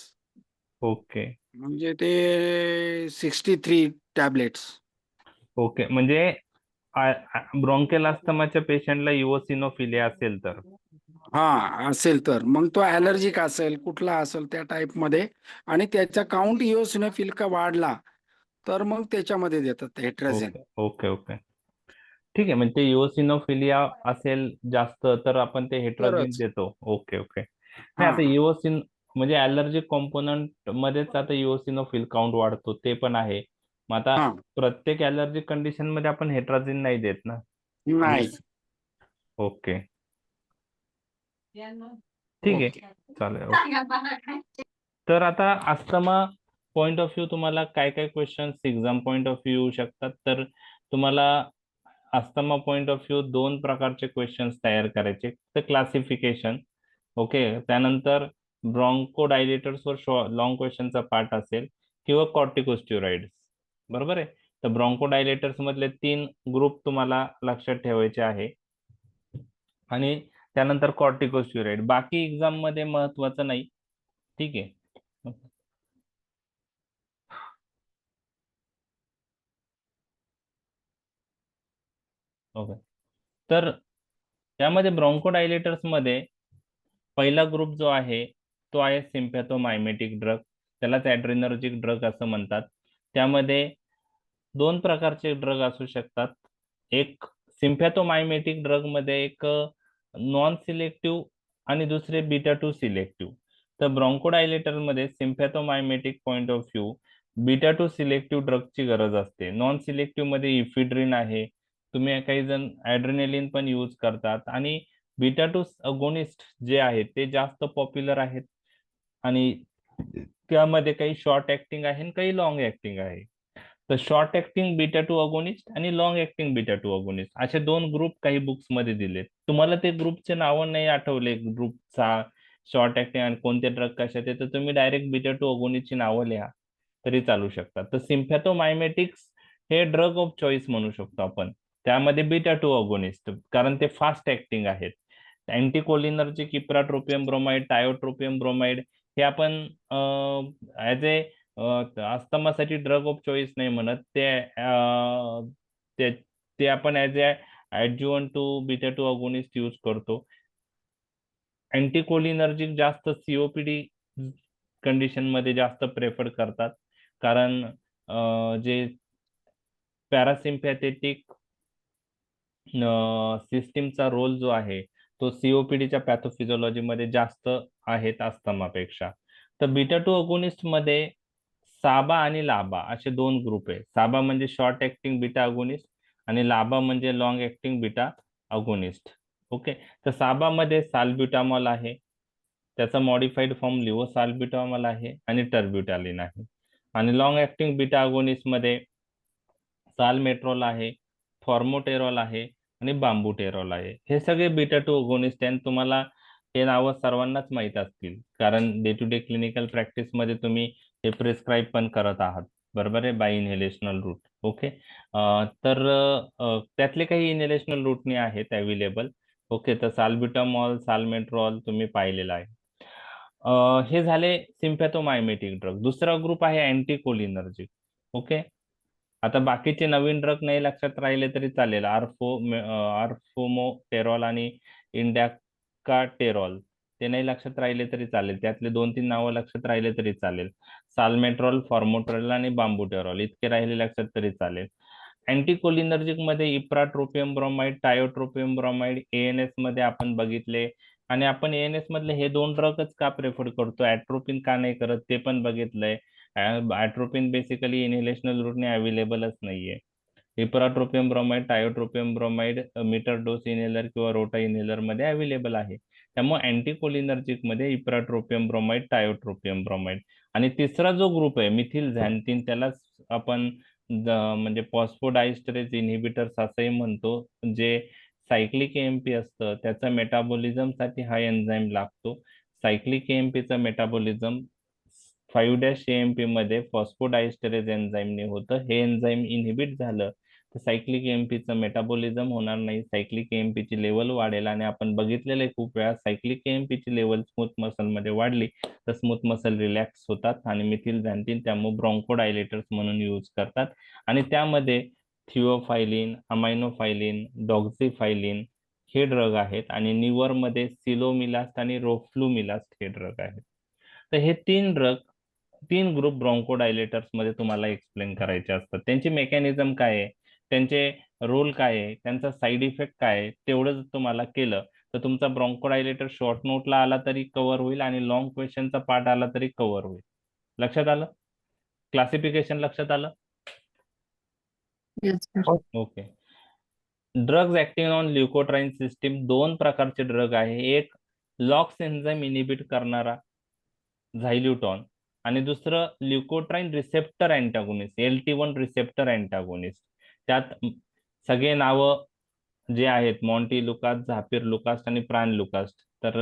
[SPEAKER 1] okay
[SPEAKER 6] म्हणजे ते 63 टॅबलेट्स.
[SPEAKER 1] ओके. म्हणजे ब्रॉन्केल अस्थमाच्या पेशंटला इओसिनोफिलिया असेल तर
[SPEAKER 6] हा असेल तर मग तो ॲलर्जिक असेल कुठला असेल त्या टाईप मध्ये आणि त्याचा काउंट इओसिनोफिल का वाढला तर मग त्याच्यामध्ये देतात हेट्राझेन.
[SPEAKER 1] ओके ओके ओके ठीक आहे. म्हणजे ते इओसिनोफिलिया असेल जास्त तर आपण ते हेट्राजिन
[SPEAKER 6] तरच.
[SPEAKER 1] देतो. Okay okay. नाही
[SPEAKER 6] हा
[SPEAKER 1] आता इओसिन म्हणजे ॲलर्जिक कॉम्पोनंट मध्येच आता इओसिनोफिल काउंट वाढतो ते पण आहे. मग आता
[SPEAKER 6] हा
[SPEAKER 1] प्रत्येक ॲलर्जिक कंडिशन मध्ये आपण हेट्राजिन नाही देत ना.
[SPEAKER 6] नाही.
[SPEAKER 1] ओके ठीक आहे.
[SPEAKER 6] ओके.
[SPEAKER 1] चालेल ओके. तर आता अस्थमा पॉइंट ऑफ व्ह्यू तुम्हाला काय काय questions exam point of view येऊ शकतात. तर तुम्हाला अस्थमा पॉइंट ऑफ व्ह्यू दोन प्रकारचे क्वेश्चन्स तयार करायचे. तर क्लासिफिकेशन ओके, त्यानंतर ब्रॉन्कोडायलेटर्सवर लॉंग क्वेश्चनचा पार्ट असेल किंवा कॉर्टिकोस्टेरॉइड्स. बरोबर आहे. तर ब्रॉन्कोडायलेटर्स मधले 3 ग्रुप तुम्हाला लक्षात ठेवायचे आहे आणि त्यानंतर कॉर्टिकोस्टेरॉइड. बाकी एक्झाम मध्ये महत्वाचं नाही. ठीक आहे. ओके. तर त्यामध्ये ब्रॉन्कोडायलेटर्स मध्ये पहिला ग्रुप जो आहे तो आहे सिम्पॅथोमायमेटिक ड्रग. त्यालाच ॲड्रेनर्जिक ड्रग असं म्हणतात. त्यामध्ये 2 प्रकारचे ड्रग असू शकतात. एक सिम्पॅथोमायमेटिक ड्रग मध्ये एक नॉन सिलेक्टिव्ह आणि दुसरे बीटा 2 सिलेक्टिव्ह. तर ब्रॉन्कोडायलेटर मध्ये sympathomimetic point of view beta 2 selective ड्रगची गरज असते. नॉन सिलेक्टिव्ह मध्ये इफिड्रिन आहे. तुम्ही काही जण ॲड्रेनालिन पण यूज करतात आणि बीटा 2 अगोनिस्ट जे आहेत ते जास्त पॉप्युलर आहेत आणि त्यामध्ये काही शॉर्ट ऍक्टिंग आहे आणि काही लॉंग ऍक्टिंग आहे. तर शॉर्ट ऍक्टिंग बीटा 2 अगोनिस्ट आणि लॉंग ऍक्टिंग बीटा 2 अगोनिस्ट असे 2 ग्रुप काही बुक्स मध्ये दिलेत. तुम्हाला ते ग्रुपचे नावं नाही आठवले ग्रुपचा शॉर्ट ऍक्टिंग आणि कोणते ड्रग कशात तर तुम्ही डायरेक्ट बीटा 2 अगोनिस्टची नावं लिहा तरी चालू शकतात. तर सिम्पॅथोमायमेटिक्स हे ड्रग ऑफ चॉईस म्हणू शकतो आपण. त्यामध्ये बीटा 2 अगोनिस्ट कारण ते फास्ट ऍक्टिंग आहेत. अँटीकोलिनरचे इप्राट्रोपियम ब्रोमाइड, टायोट्रोपियम ब्रोमाइड हे आपण ऍज ए अस्थमासाठी ड्रग ऑफ चॉईस नाही म्हणत. ते आपण as a adjuvant to beta 2 agonist use करतो. अँटीकोलिनर्जिक जास्त सीओपीडी कंडिशन मध्ये जास्त प्रेफर करतात कारण जे पॅरासिम्पॅथेटिक सिस्टीमचा रोल जो आहे तो सीओपीडीच्या पॅथोफिजिओलॉजी मध्ये जास्त आहेत अस्थमापेक्षा. तर बीटा 2 अगोनिस्ट मध्ये साबा आणि लाबा असे 2 ग्रुप आहे. साबा म्हणजे शॉर्ट ऍक्टिंग बीटा अगोनिस्ट आणि लाबा म्हणजे long acting beta agonist. Okay. तर साबा मध्ये साल्ब्युटामॉल आहे. त्याचा मॉडिफाईड फॉर्म लिव्होसाल्ब्युटामॉल आहे आणि टर्ब्युटालिन आहे. आणि लॉंग ऍक्टिंग बीटा अगोनिस्ट मध्ये सालमेट्रॉल आहे, फॉर्मोटेरॉल आहे आणि बांबुटेरॉल आहे. हे सगळे बीटा 2 अगोनिस्ट आहेत. तुम्हाला हे नावं सर्वांनाच माहीत असतील कारण day to day clinical practice मध्ये तुम्ही हे प्रिस्क्राईब पण करत आहात. बरोबर आहे. By inhalational route. ओके. तर त्यातले काही इनहेलेशनल रूटने आहेत अवेलेबल. ओके. तर साल्ब्युटामॉल, सालमेट्रॉल तुम्ही पाहिलेला आहे. हे झाले सिम्पॅथोमायमेटिक ड्रग. दुसरा ग्रुप आहे अँटीकोलिनर्जिक. ओके. आता बाकीचे नवीन ड्रग नाही लक्षात राहिले तरी चालेल. आर्फोमोटेरॉल आणि इंडॅकाटेरॉल ते नाही लक्षात राहिले तरी चालेल. त्यातले 2-3 नावं लक्षात राहिले तरी चालेल. सालमेट्रॉल, फॉर्मोटेरॉल आणि बांबुटेरॉल इतके राहिले लक्षात तरी चालेल. अँटीकोलिनर्जिक मध्ये ipratropium bromide, tiotropium bromide ANS मध्ये आपण बघितले आणि आपण एएनएस मधले हे 2 ड्रगच का प्रेफर करतो, ॲट्रोपिन का नाही करत ते पण बघितलंय. ॲट्रोपिन बेसिकली इनहेलेशनल रूटने अवेलेबलच नाहीये. Ipratropium bromide, tiotropium bromide meter dose inhaler किंवा रोटा इनहेलर मध्ये अवेलेबल आहे. त्यामुळे अँटीकोलिनर्जिक मध्ये इप्राट्रोपियम ब्रोमाइड, टायोट्रोपियम ब्रोमाइड आणि तिसरा जो ग्रुप आहे मिथिल झॅन्थिन त्यालाच आपण म्हणजे फॉस्फोडायस्टरेज इन्हिबिटर्स असंही म्हणतो. जे सायक्लिक एएमपी असतं त्याचा मेटाबॉलिझम साठी हा एन्झाईम लागतो. सायक्लिक एएमपीचा मेटाबॉलिझम 5' एएमपी मध्ये फॉस्फोडायस्टरेज एन्झाईमने होतं. हे एन्झाईम इनहिबिट झालं तर सायक्लिक एएमपीचं मेटाबॉलिझम होणार नाही. सायक्लिक एएमपीची लेवल वाढेल आणि आपण बघितलेलं आहे खूप वेळा सायक्लिक एएमपीची लेवल स्मूथ मसल मध्ये वाढली तर स्मूथ मसल रिलॅक्स होतात आणि मिथिल झॅन्थिन त्यामुळे ब्रॉन्कोडायलेटर्स म्हणून यूज करतात आणि त्यामध्ये थिओफायलिन, अमायनोफायलिन, डॉक्झिफायलिन हे ड्रग आहेत आणि मध्ये सिलोमिलास्ट आणि रोफ्लुमिलास्ट हे ड्रग आहेत. तर हे 3 ड्रग 3 ग्रुप ब्रॉन्कोडायलेटर्स मध्ये तुम्हाला एक्सप्लेन करायचे असतात. त्यांची मेकॅनिझम काय आहे, त्यांचे रोल काय आहे, त्यांचा साईड इफेक्ट काय आहे, तेवढं जर तुम्हाला केलं तर तुमचा ब्रॉन्कोडायलेटर शॉर्ट नोटला आला तरी कव्हर होईल आणि लॉंग क्वेश्चनचा पार्ट आला तरी कव्हर होईल. लक्षात आलं? क्लासिफिकेशन लक्षात आलं?
[SPEAKER 4] Yes, sir.
[SPEAKER 1] Okay. Drugs acting on leukotriene system 2 प्रकारचे ड्रग आहे. एक लॉक्स एन्झाईम इनिबिट करणारा झायल्युटॉन आणि दुसरं leukotriene receptor antagonist, LT1 receptor antagonist. त्यात सगळे नावं जे आहेत मॉन्टी लुकास, झापीर लुकास्ट आणि प्राण लुकास्ट, तर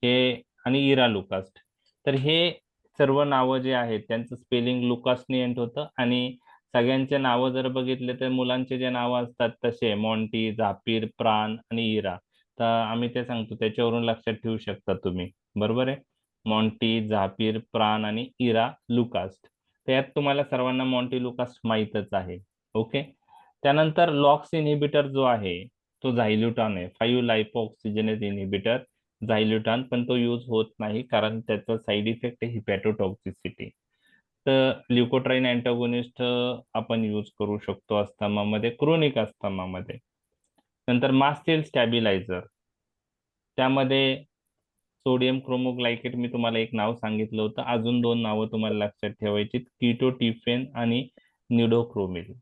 [SPEAKER 1] हे आणि इरा लुकास्ट, तर हे सर्व नावं जे आहेत त्यांचं स्पेलिंग लुकासने एंड होतं आणि सगळ्यांचे नावं जर बघितले तर मुलांचे जे नावं असतात तसे मॉन्टी, झापीर, प्राण आणि इरा. तर आम्ही ते सांगतो त्याच्यावरून लक्षात ठेवू शकता तुम्ही. बरोबर आहे? मॉन्टी, झापीर, प्राण आणि इरा लुकास्ट. तर यात तुम्हाला सर्वांना मॉन्टी लुकास्ट माहीतच आहे. ओके. त्यानंतर लॉक्स इनिबिटर जो आहे तो झायल्युटॉन आहे, 5 लायपोऑक्सिजनेज इनिबिटर झायल्युटॉन, पण तो यूज होत नाही कारण त्याचा साईड इफेक्ट आहे हिपॅटोटॉक्सिसिटी. तर ल्युकोट्राईन अँटागोनिस्ट आपण यूज करू शकतो अस्थमामध्ये, क्रोनिक अस्थमामध्ये. नंतर मास्ट सेल स्टॅबिलायझर, त्यामध्ये सोडियम क्रोमोग्लायकेट मी तुम्हाला एक नाव सांगितलं होतं, अजून 2 नावं तुम्हाला लक्षात ठेवायची, कीटोटिफेन आणि निडोक्रोमिल.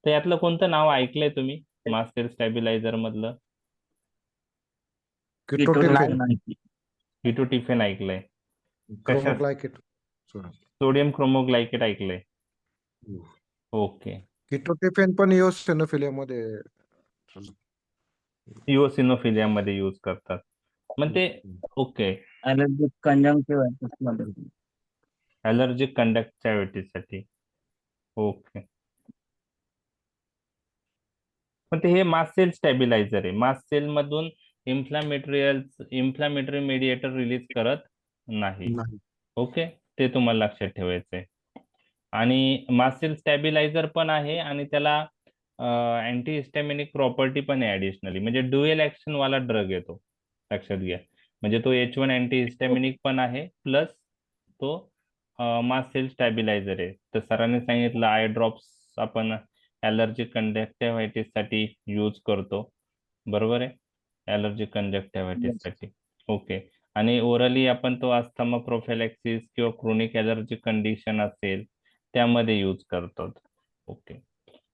[SPEAKER 1] तर यातलं कोणतं नाव ऐकलंय तुम्ही मास्ट सेल स्टॅबिलायझर मधलं?
[SPEAKER 5] किटोटिफेन,
[SPEAKER 1] कीटोटिफेन ऐकलंय.
[SPEAKER 5] क्रोमोग्लायकेट,
[SPEAKER 1] सोडियम क्रोमोग्लायकेट ऐकलंय. ओके.
[SPEAKER 5] किटोटिफेन पण इओसिनोफिलिया मध्ये
[SPEAKER 1] इओसिनोफिलिया मध्ये यूज करतात. मग ते ओके,
[SPEAKER 2] ॲलर्जिक कंजंक्टिव्हायटिस मध्ये.
[SPEAKER 1] ॲलर्जिक कंडक्टिव्हिटीसाठी. ओके. पण ते हे मास्ट सेल स्टॅबिलायझर आहे. मास्ट सेल मधून इन्फ्लामेटरी मेडिएटर रिलीज करत नाही. ओके, ते तुम्हाला लक्षात ठेवायचंय. आणि मास्ट सेल स्टॅबिलायझर पण आहे आणि त्याला अँटी हिस्टॅमिनिक प्रॉपर्टी पण आहे ऍडिशनली, म्हणजे ड्युएल ऍक्शन वाला ड्रग येतो. लक्षात घ्या. म्हणजे तो H1 अँटी हिस्टॅमिनिक पण आहे प्लस तो मास्ट सेल स्टॅबिलायझर आहे. तर सरांनी सांगितलं आय ड्रॉप्स आपण ॲलर्जिक कंडक्टिव्हायटिस साठी यूज करतो. बरोबर आहे? ॲलर्जिक कंडक्टिव्हायटिस साठी. ओके. आणि ओरली आपण तो अस्थमा प्रोफिलॅक्सिस किंवा क्रोनिक ॲलर्जिक कंडिशन असेल त्यामध्ये यूज करतो. ओके.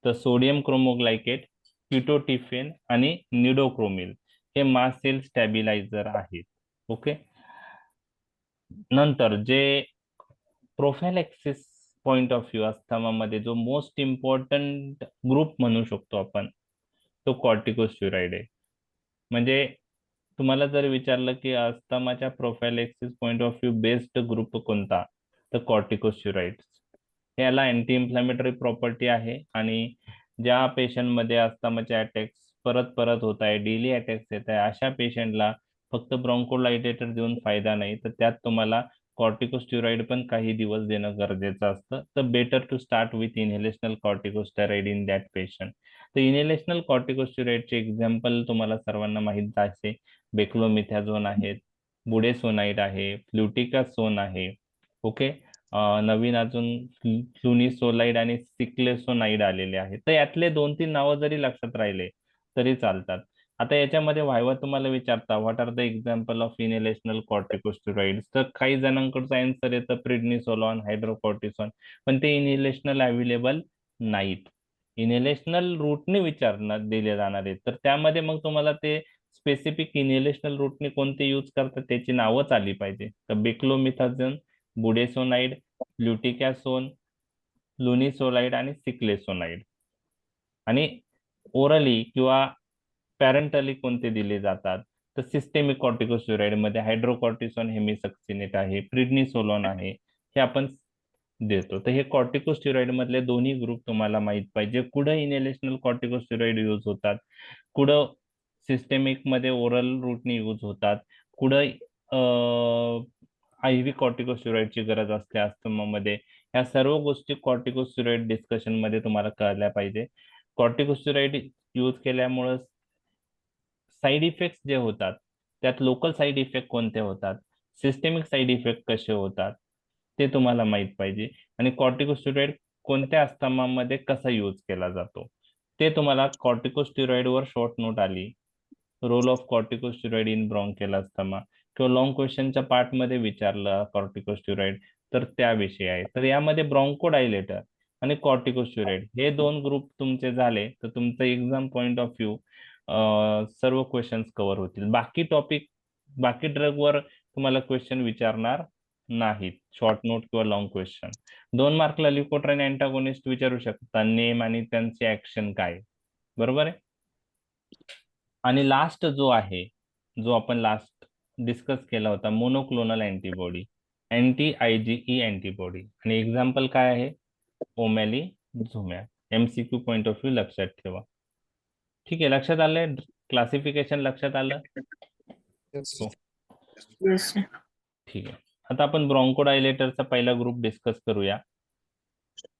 [SPEAKER 1] तर सोडियम क्रोमोग्लायकेट, कीटोटिफेन आणि निडोक्रोमिल हे मास्ट सेल स्टॅबिलायझर आहेत. ओके. नंतर जे प्रोफिलॅक्सिस पॉइंट ऑफ व्ह्यू अस्थमामध्ये जो मोस्ट इम्पॉर्टंट ग्रुप म्हणू शकतो आपण, तो कॉर्टिकोस्टेरॉइड आहे. म्हणजे तुम्हाला जर विचारलं की अस्थमाच्या prophylaxis point of view based group कोणता, तर कॉर्टिकोस्टेरॉइड्स. याला अँटी इन्फ्लॅमेटरी प्रॉपर्टी आहे आणि ज्या पेशंटमध्ये अस्थमाचे अटॅक्स परत परत होत आहे, डेली अटॅक्स येत आहे, अशा पेशंटला फक्त ब्रॉन्कोडायलेटर देऊन फायदा नाही, तर त्यात तुम्हाला कॉर्टिकोस्टेरॉइड पण काही दिवस देणं गरजेचं असतं. तर better to start with inhalational corticosteroid in that patient. तर इनहेलेशनल कॉर्टिकोस्टेरॉइडचे एक्झाम्पल तुम्हाला सर्वांना माहित आहे. बेक्लोमिथॅझोन आहेत, बुडेसोनाइड आहे, फ्लुटिकासोन आहे. ओके. नवीन अजून फ्लुनिसोलाइड आणि सिक्लेसोनाइड आलेले आहेत. तर यातले 2-3 नावं जरी लक्षात राहिले तरी चालतात. आता याच्यामध्ये व्हायवा तुम्हाला विचारता what are the example of inhalational corticosteroids, तर काही जणांकडचं आन्सर येतं प्रिडनिसोलॉन, हायड्रोकॉर्टिसॉन, पण ते इनहेलेशनल अवेलेबल नाहीत. इनहेलेशनल रूटने विचारण्यात दिले जाणार आहेत, तर त्यामध्ये मग तुम्हाला ते स्पेसिफिक इनहेलेशनल रूटने कोणते यूज करतात त्याची नावच आली पाहिजे. तर बेक्लोमिथाझोन, बुडेसोनाइड, फ्लुटिकॅसोन, फ्लुनिसोलाइड आणि सिक्लेसोनाइड. आणि ओरली किंवा पॅरेंटली कोणते दिले जातात, तर सिस्टेमिक कॉर्टिकोस्टेरॉइड मध्ये हायड्रोकॉर्टिसॉन हेमिसक्सिनेट आहे, प्रिडनिसोलॉन आहे, हे आपण देतो. तर हे कॉर्टिकोस्टेरॉइड मधले दोन्ही ग्रुप तुम्हाला माहित पाहिजे. कुठं इनहेलेशनल कॉर्टिकोस्टेरॉइड यूज होतात, कुठं सिस्टेमिक मध्ये ओरल रूटने यूज होतात, कुठं IV कॉर्टिकोस्टेरॉइडची गरज असते अस्थमामध्ये. ह्या सर्व गोष्टी कॉर्टिकोस्टेरॉइड डिस्कशन मध्ये तुम्हाला कळल्या पाहिजे. कॉर्टिकोस्टेरॉइड यूज केल्यामुळं साईड इफेक्ट जे होतात त्यात लोकल साईड इफेक्ट कोणते होतात, सिस्टेमिक साईड इफेक्ट कसे होतात ते तुम्हाला माहित पाहिजे, आणि कॉर्टिकोस्टेरॉइड कोणत्या अस्थमामध्ये कसा यूज केला जातो ते तुम्हाला कॉर्टिकोस्टेरॉइडवर शॉर्ट नोट आली, role of corticosteroid in bronchial asthma, किंवा लॉंग क्वेश्चनच्या पार्टमध्ये विचारलं कॉर्टिकोस्टेरॉइड तर त्याविषयी आहे. तर यामध्ये ब्रॉन्कोडायलेटर आणि कॉर्टिकोस्टेरॉइड हे 2 ग्रुप तुमचे झाले तर तुमचं एक्झाम पॉइंट ऑफ व्ह्यू सर्व क्वेश्चन्स कव्हर होतील. बाकी टॉपिक, बाकी ड्रगवर तुम्हाला क्वेश्चन विचारणार नाहीत, शॉर्ट नोट किंवा लॉंग क्वेश्चन. 2 मार्कला ल्युकोट्राईन अँटागोनिस्ट विचारू शकता, नेम आणि त्यांची ऍक्शन काय, बरोबर आहे. आणि लास्ट जो आहे, जो आपण लास्ट डिस्कस केला होता, monoclonal antibody, anti IgE antibody, आणि एक्झाम्पल काय आहे, ओमॅलिझुमॅब. MCQ पॉइंट ऑफ व्ह्यू लक्षात ठेवा. ठीक आहे, लक्षात आलंय, क्लासिफिकेशन लक्षात आलं.
[SPEAKER 5] Yes.
[SPEAKER 1] हो.
[SPEAKER 4] Yes, sir.
[SPEAKER 1] ठीक आहे, आता आपण ब्रॉन्कोडायलेटरचा पहिला ग्रुप डिस्कस करूया.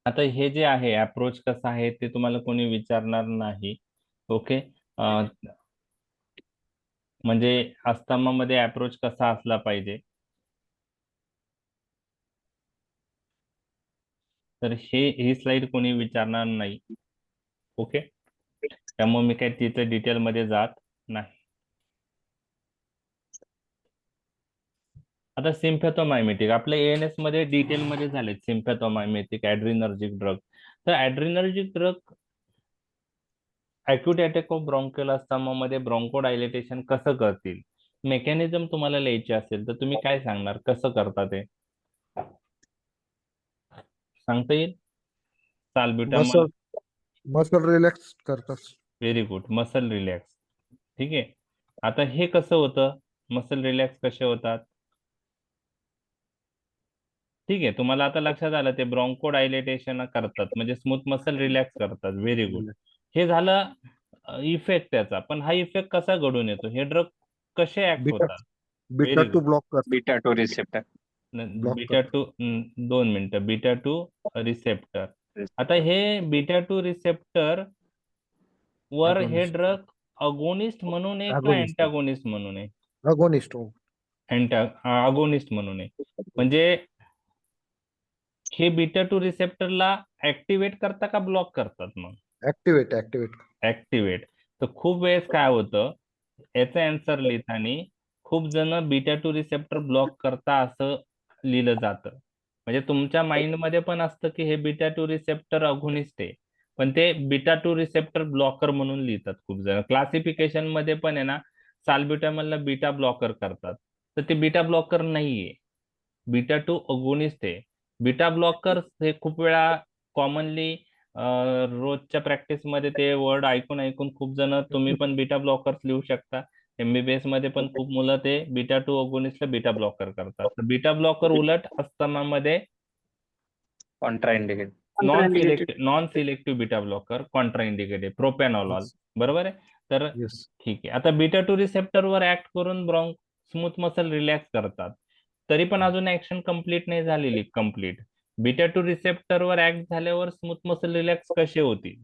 [SPEAKER 1] आता हे जे आहे अप्रोच कसा आहे ते तुम्हाला कोणी विचारणार नाही. ओके, म्हणजे अस्थमामध्ये अप्रोच कसा असला पाहिजे, तर ही स्लाइड कोणी विचारणार नाही. ओके, त्यामुळे मी काही तिथे डिटेलमध्ये जात नाही. आता सिम्पॅथोमायमेटिक आपल्या ANS मध्ये डिटेलमध्ये झाले. Sympathomimetic adrenergic drug. तर adrenergic drug acute attack of bronchial अस्थमामध्ये ब्रॉन्कोडायलेटेशन कसं करतील, मेकॅनिझम तुम्हाला लिहायचे असेल तर तुम्ही काय सांगणार, कसं करता ते सांगता येईल. साल्ब्युटामॉल,
[SPEAKER 5] मसल रिलॅक्स करतात.
[SPEAKER 1] Very good, muscle relax. ठीक आहे, आता हे कसं होतं, मसल रिलॅक्स कसे होतात, ठीक आहे, तुम्हाला आता लक्षात आलं, ते ब्रॉन्कोडायलेटेशन करतात म्हणजे स्मूथ मसल रिलॅक्स करतात. व्हेरी गुड, हे झालं इफेक्ट त्याचा. पण हा इफेक्ट कसा घडून येतो, हे ड्रग कसे ऍक्ट
[SPEAKER 5] बीटा
[SPEAKER 1] होतात.
[SPEAKER 5] Beta
[SPEAKER 1] Very
[SPEAKER 5] two
[SPEAKER 1] good.
[SPEAKER 5] Block करतात.
[SPEAKER 3] Beta two receptor.
[SPEAKER 5] Block
[SPEAKER 1] beta two, 2 मिनिटं, बीटा टू रिसेप्टर. आता हे बीटा टू रिसेप्टर वर हे
[SPEAKER 5] Agonist.
[SPEAKER 1] ड्रग अगोनिस्ट म्हणून आहे का
[SPEAKER 5] Agonist.
[SPEAKER 1] अँटागोनिस्ट म्हणून आहे,
[SPEAKER 5] अगोनिस्ट.
[SPEAKER 1] अगोनिस्ट म्हणून आहे. म्हणजे हे बीटा टू रिसेप्टरला ऍक्टिव्हेट करता का ब्लॉक करतात, मग
[SPEAKER 5] ऍक्टिव्हेट.
[SPEAKER 1] ऍक्टिव्हेट. तर खूप वेळेस काय होतं, याचा आन्सर लिहिताना खूप जण बीटा टू रिसेप्टर ब्लॉक करता असं लिहिलं जातं. म्हणजे तुमच्या माइंडमध्ये पण असतं की हे बीटा टू रिसेप्टर अगोनिस्ट आहे, पण ते बीटा टू रिसेप्टर ब्लॉकर म्हणून लिहितात खूप जण. क्लासिफिकेशन मध्ये पण आहे ना, साल्ब्युटामॉलला बीटा ब्लॉकर करतात, तर ते बीटा ब्लॉकर नाहीये, बीटा टू अगोनिस्ट आहे. बीटा ब्लॉकर हे खूप वेळा कॉमनली रोजच्या प्रॅक्टिस मध्ये ते वर्ड ऐकून ऐकून खूप जण, तुम्ही पण बीटा ब्लॉकर्स लिहू शकता. MBBS मध्ये पण खूप मुलं ते बीटा टू अगोनिस्टला बीटा ब्लॉकर करतात. तर बीटा ब्लॉकर उलट अस्थमामध्ये
[SPEAKER 3] contraindicate.
[SPEAKER 1] Non selective beta blocker, contraindicated, propranolol, बरोबर आहे. तर
[SPEAKER 5] येस.
[SPEAKER 1] ठीक आहे, आता बीटा टू रिसेप्टरवर ऍक्ट करून स्मूथ मसल रिलॅक्स करतात, तरी पण अजून ऍक्शन कंप्लीट नाही झालेली. कंप्लीट बीटा टू रिसेप्टरवर ऍक्ट झाल्यावर स्मूथ मसल रिलॅक्स कसे होतील,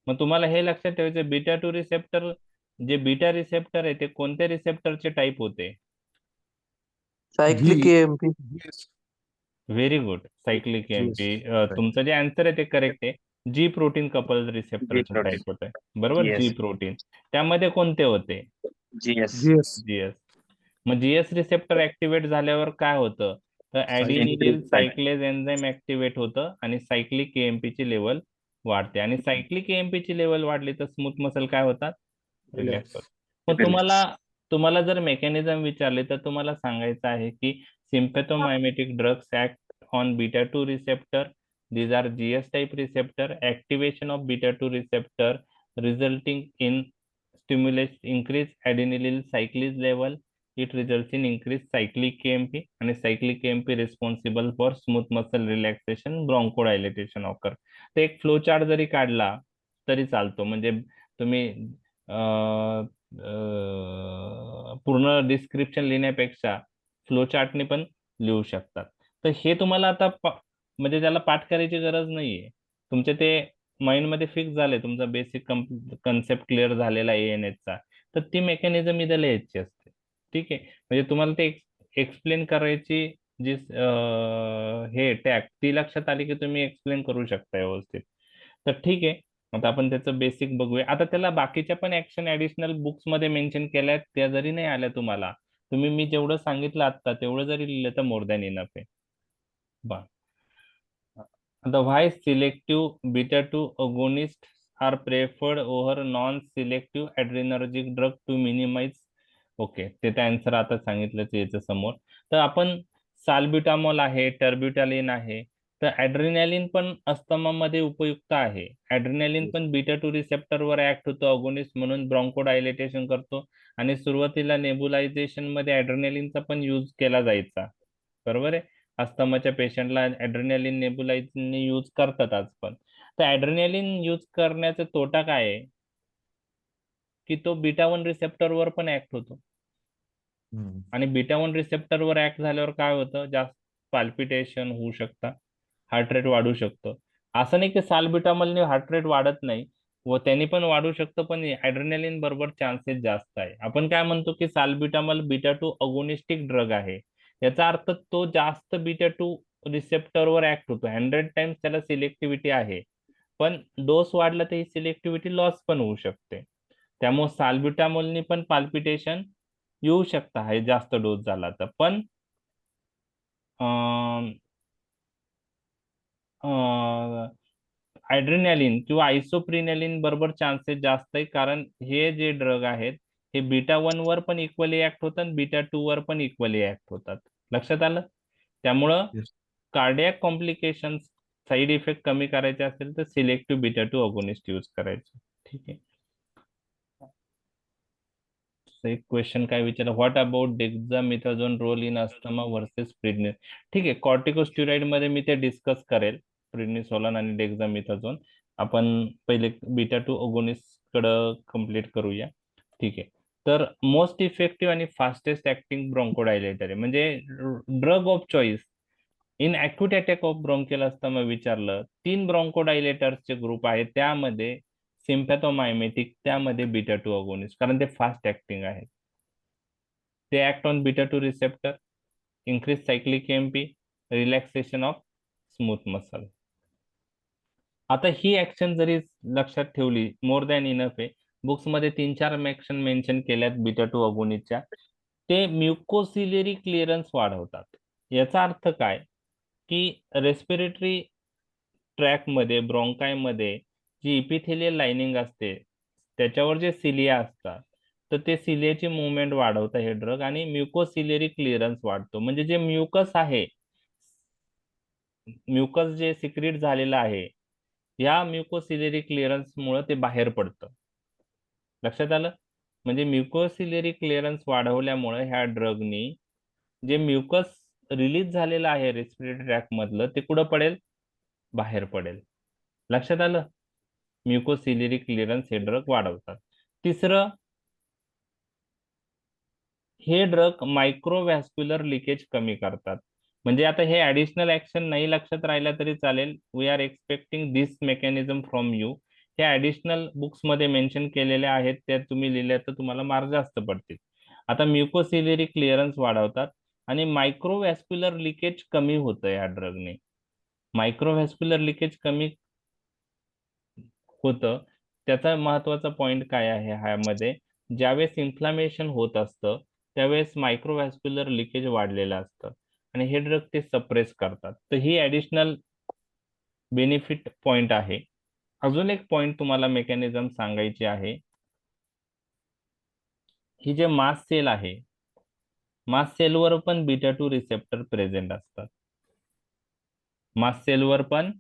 [SPEAKER 1] मग तुम्हाला हे लक्षात ठेवायचं, बीटा टू रिसेप्टर, जे बीटा रिसेप्टर आहे ते कोणत्या रिसेप्टरचे टाईप होते.
[SPEAKER 7] Cyclic
[SPEAKER 5] G.
[SPEAKER 7] AMP.
[SPEAKER 1] Very good, cyclic
[SPEAKER 5] Yes.
[SPEAKER 1] AMP. तुमचं जे आन्सर आहे ते करेक्ट आहे. G प्रोटीन कपल रिसेप्टरचे
[SPEAKER 3] protein.
[SPEAKER 1] टाईप होते, बरोबर.
[SPEAKER 3] Yes.
[SPEAKER 1] G प्रोटीन, त्यामध्ये कोणते होते,
[SPEAKER 3] GS.
[SPEAKER 1] GS. मग GS रिसेप्टर ऍक्टिव्हेट झाल्यावर काय होतं, तर ऍडिनिलिल सायक्लेज एन्झाइम ऍक्टिव्हेट होतं आणि सायक्लिक एएमपी ची लेवल वाढते, आणि सायक्लिक एएमपी ची लेवल वाढली तर स्मूथ मसल काय होतात, रिलॅक्स होतात. मग तुम्हाला जर मेकॅनिझम विचारले तर तुम्हाला सांगायचं आहे की sympathomimetic drugs act on beta 2 receptor. These are GS type receptor. Activation of beta 2 receptor resulting in stimulate increase adenylyl cyclase level. It results in increased cyclic AMP, and cyclic AMP responsible for smooth muscle relaxation, bronchodilation occur. तर एक flow chart जरी काढला तरी चालतो, म्हणजे तुम्ही पूर्ण description लिहिण्यापेक्षा flow चार्टने पण लिहू शकतात. तर हे तुम्हाला आता म्हणजे त्याला पाठ करायची गरज नाहीये. तुमचे ते माइंड मध्ये फिक्स झाले, तुमचा बेसिक कन्सेप्ट क्लिअर झालेला आहे ANH चा, तर ती मेकॅनिझम इथं लिहायची असते. ठीक आहे, म्हणजे तुम्हाला ते एक्सप्लेन करायची जी हे टॅग ती लक्षात आली की तुम्ही एक्सप्लेन करू शकता व्यवस्थित. तर ठीक आहे, आता आपण त्याचं बेसिक बघूया. आता त्याला बाकीच्या पण ऍक्शन ऍडिशनल बुक्स मध्ये मेन्शन केल्यात, त्या जरी नाही आल्या तुम्हाला, तुम्ही मी जेवढं सांगितलं आता तेवढं जरी लिहिलं तर मोर दॅन इनफ आहे. बा The why selective beta 2 agonists are preferred over non-selective adrenergic drug to minimize. Okay, ते आन्सर आता सांगितलंच याच्या समोर. तर आपण साल्ब्युटामॉल आहे, टर्ब्युटालिन आहे, तर ऍड्रेनालिन पण अस्थमामध्ये उपयुक्त आहे. ऍड्रेनालिन पण बीटा 2 रिसेप्टरवर ऍक्ट होतो अगोनिस्ट म्हणून, ब्रॉन्कोडायलेटेशन करतो, आणि सुरुवातीला नेबुलायझेशन मध्ये ऍड्रेनालिनचा पण यूज केला जायचा. बरोबर आहे, अस्थमाच्या पेशंटला ऍड्रेनालिन नेबुलायझेशन यूज करतात आज पण. तर ऍड्रेनालिन यूज करण्याचा तोटा काय आहे की तो बीटा 1 रिसेप्टरवर पण ऍक्ट होतो, आणि बीटा 1 रिसेप्टरवर ऍक्ट झाल्यावर काय होतं, जास्त पाल्पिटेशन होऊ शकतं, हार्ट रेट वाढू शकतं. असं नाही की साल्ब्युटामॉलने हार्ट रेट वाढत नाही, व त्यांनी पण वाढू शकतं, पण ऍड्रेनालिन बरोबर चान्सेस जास्त आहे. आपण काय म्हणतो की साल्ब्युटामॉल बीटा 2 अगोनिस्टिक ड्रग आहे, याचा अर्थ तो जास्त बीटा 2 रिसेप्टरवर ऍक्ट होतो, 100 टाइम्स त्याला सिलेक्टिव्हिटी आहे, पण डोस वाढला तर ही सिलेक्टिव्हिटी लॉस पण होऊ शकते. त्यामुळे साल्ब्युटामॉलनी पण पाल्पिटेशन येऊ शकतं आहे जास्त डोस झाला तर, पण ऍड्रेनालिन किंवा आयसोप्रिनलिन बरोबर चान्सेस जास्त आहे, कारण हे जे ड्रग आहेत हे बीटा 1 वर पण इक्वली ऍक्ट होतात, बीटा 2 वर पण इक्वली ऍक्ट होतात. लक्षात आलं? त्यामुळं कार्डियाक कॉम्प्लिकेशन साईड इफेक्ट कमी करायचे असेल तर सिलेक्टिव्ह बीटा 2 अगोनिस्ट यूज करायचं. ठीक आहे, एक क्वेश्चन काय विचारलं, what about dexamethasone role in asthma versus prednisone. ठीक आहे, कॉर्टिकोस्टेरॉइड मध्ये मी ते डिस्कस करेल, प्रिडनिसोलोन आणि डेक्झामेथाझोन. आपण पहिले बीटा 2 अगोनिस्ट कडे कम्प्लीट करूया. ठीक आहे, तर मोस्ट इफेक्टिव्ह आणि फास्टेस्ट ऍक्टिंग ब्रोंकोडायलेटर आहे, म्हणजे drug of choice in acute attack of bronchial asthma विचारलं, 3 ब्रोंकोडायलेटर्सचे ग्रुप आहेत, त्यामध्ये सिम्पॅथोमायमेटिक, त्यामध्ये बीटा 2 अगोनिस्ट, कारण ते फास्ट ऍक्टिंग आहेत. ते act on beta 2 receptor, increase cyclic MP, relaxation of smooth muscle. आता ही ऍक्शन जरी लक्षात ठेवली मोर दॅन इनफ आहे. बुक्स मध्ये 3-4 ऍक्शन मेन्शन केल्यात बीटा 2 अगोनिस्टच्या. ते म्युकोसिलरी क्लिअरन्स वाढवतात. याचा अर्थ काय की रेस्पिरेटरी ट्रॅक मध्ये, ब्रॉन्काय मध्ये जी इपिथेलियल लाइनिंग असते त्याच्यावर जे सिलिया असतात, तर ते सिलियाची मुवमेंट वाढवतं हे ड्रग, आणि म्युकोसिलरी क्लिअरन्स वाढतो. म्हणजे जे म्युकस आहे, म्युकस जे सिक्रीट झालेलं आहे, या म्युकोसिलरी क्लिअरन्स मुळे ते बाहेर पडतं. लक्षात आलं? म्हणजे म्युकोसिलरी क्लिअरन्स वाढवल्यामुळे ह्या ड्रगनी जे म्युकस रिलीज झालेलं आहे रेस्पिरेटरी ट्रॅक मधलं, ते कुठं पडेल? बाहेर पडेल. लक्षात आलं? म्युकोसिलरी क्लिअरन्स हे ड्रग वाढवतात. तिसरं, हे ड्रग मायक्रोव्हॅस्क्युलर लिकेज कमी करतात. म्हणजे आता हे ऍडिशनल ऍक्शन नाही लक्षात राहिला तरी चालेल, we are expecting this mechanism from you. हे ऍडिशनल बुक्स मध्ये मेन्शन केलेले आहेत, त्या तुम्ही लिहिल्या तर तुम्हाला मार्क जास्त पडतील. आता म्युकोसिलरी क्लिअरन्स वाढवतात आणि मायक्रोव्हॅस्क्युलर लिकेज कमी होतं या ड्रगने. मायक्रोव्हॅस्क्युलर लिकेज कमी होतं, त्याचा महत्वाचा पॉइंट काय आहे ह्यामध्ये, ज्यावेळेस इन्फ्लामेशन होत असतं त्यावेळेस मायक्रोव्हॅस्क्युलर लिकेज वाढलेलं असतं, आणि हे ड्रग ते सप्रेस करतात. तर ही ऍडिशनल बेनिफिट पॉइंट आहे. अजून एक पॉइंट तुम्हाला मेकॅनिझम सांगायची आहे. ही जे मास्ट सेल आहे, मास्ट सेलवर पण बीटा 2 रिसेप्टर प्रेझेंट असतात. मास्ट सेलवर पण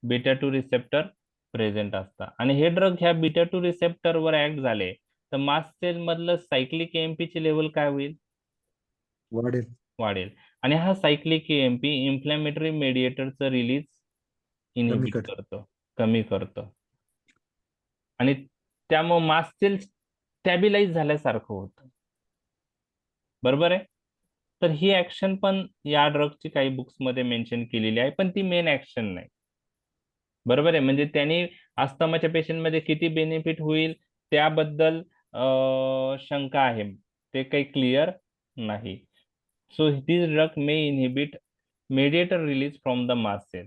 [SPEAKER 1] बीटा 2 रिसेप्टर प्रेझेंट असतात, आणि हे ड्रग ह्या बीटा 2 रिसेप्टरवर ऍक्ट झाले तर मास्ट सेल मधलं सायक्लिक एएमपी ची लेवल काय होईल?
[SPEAKER 5] वाढेल.
[SPEAKER 1] वाढेल. आणि हा सायक्लिक एएमपी इन्फ्लॅमेटरी मेडिएटरचं रिलीज इनहिबिट
[SPEAKER 5] करतो.
[SPEAKER 1] करतं, कमी करतं, आणि त्यामुळे मास्ट सेल स्टॅबिलाइज झाल्यासारखं होतं. बरोबर आहे? तर ही ऍक्शन पण या ड्रगची काही बुक्स मध्ये मेन्शन केलेली आहे, पण ती मेन ऍक्शन नाही. बरोबर आहे. म्हणजे त्यांनी अस्थमाच्या पेशंट मध्ये किती बेनिफिट होईल त्याबद्दल शंका आहे, ते काही क्लिअर नाही. So this drug may inhibit mediator release from the mast cell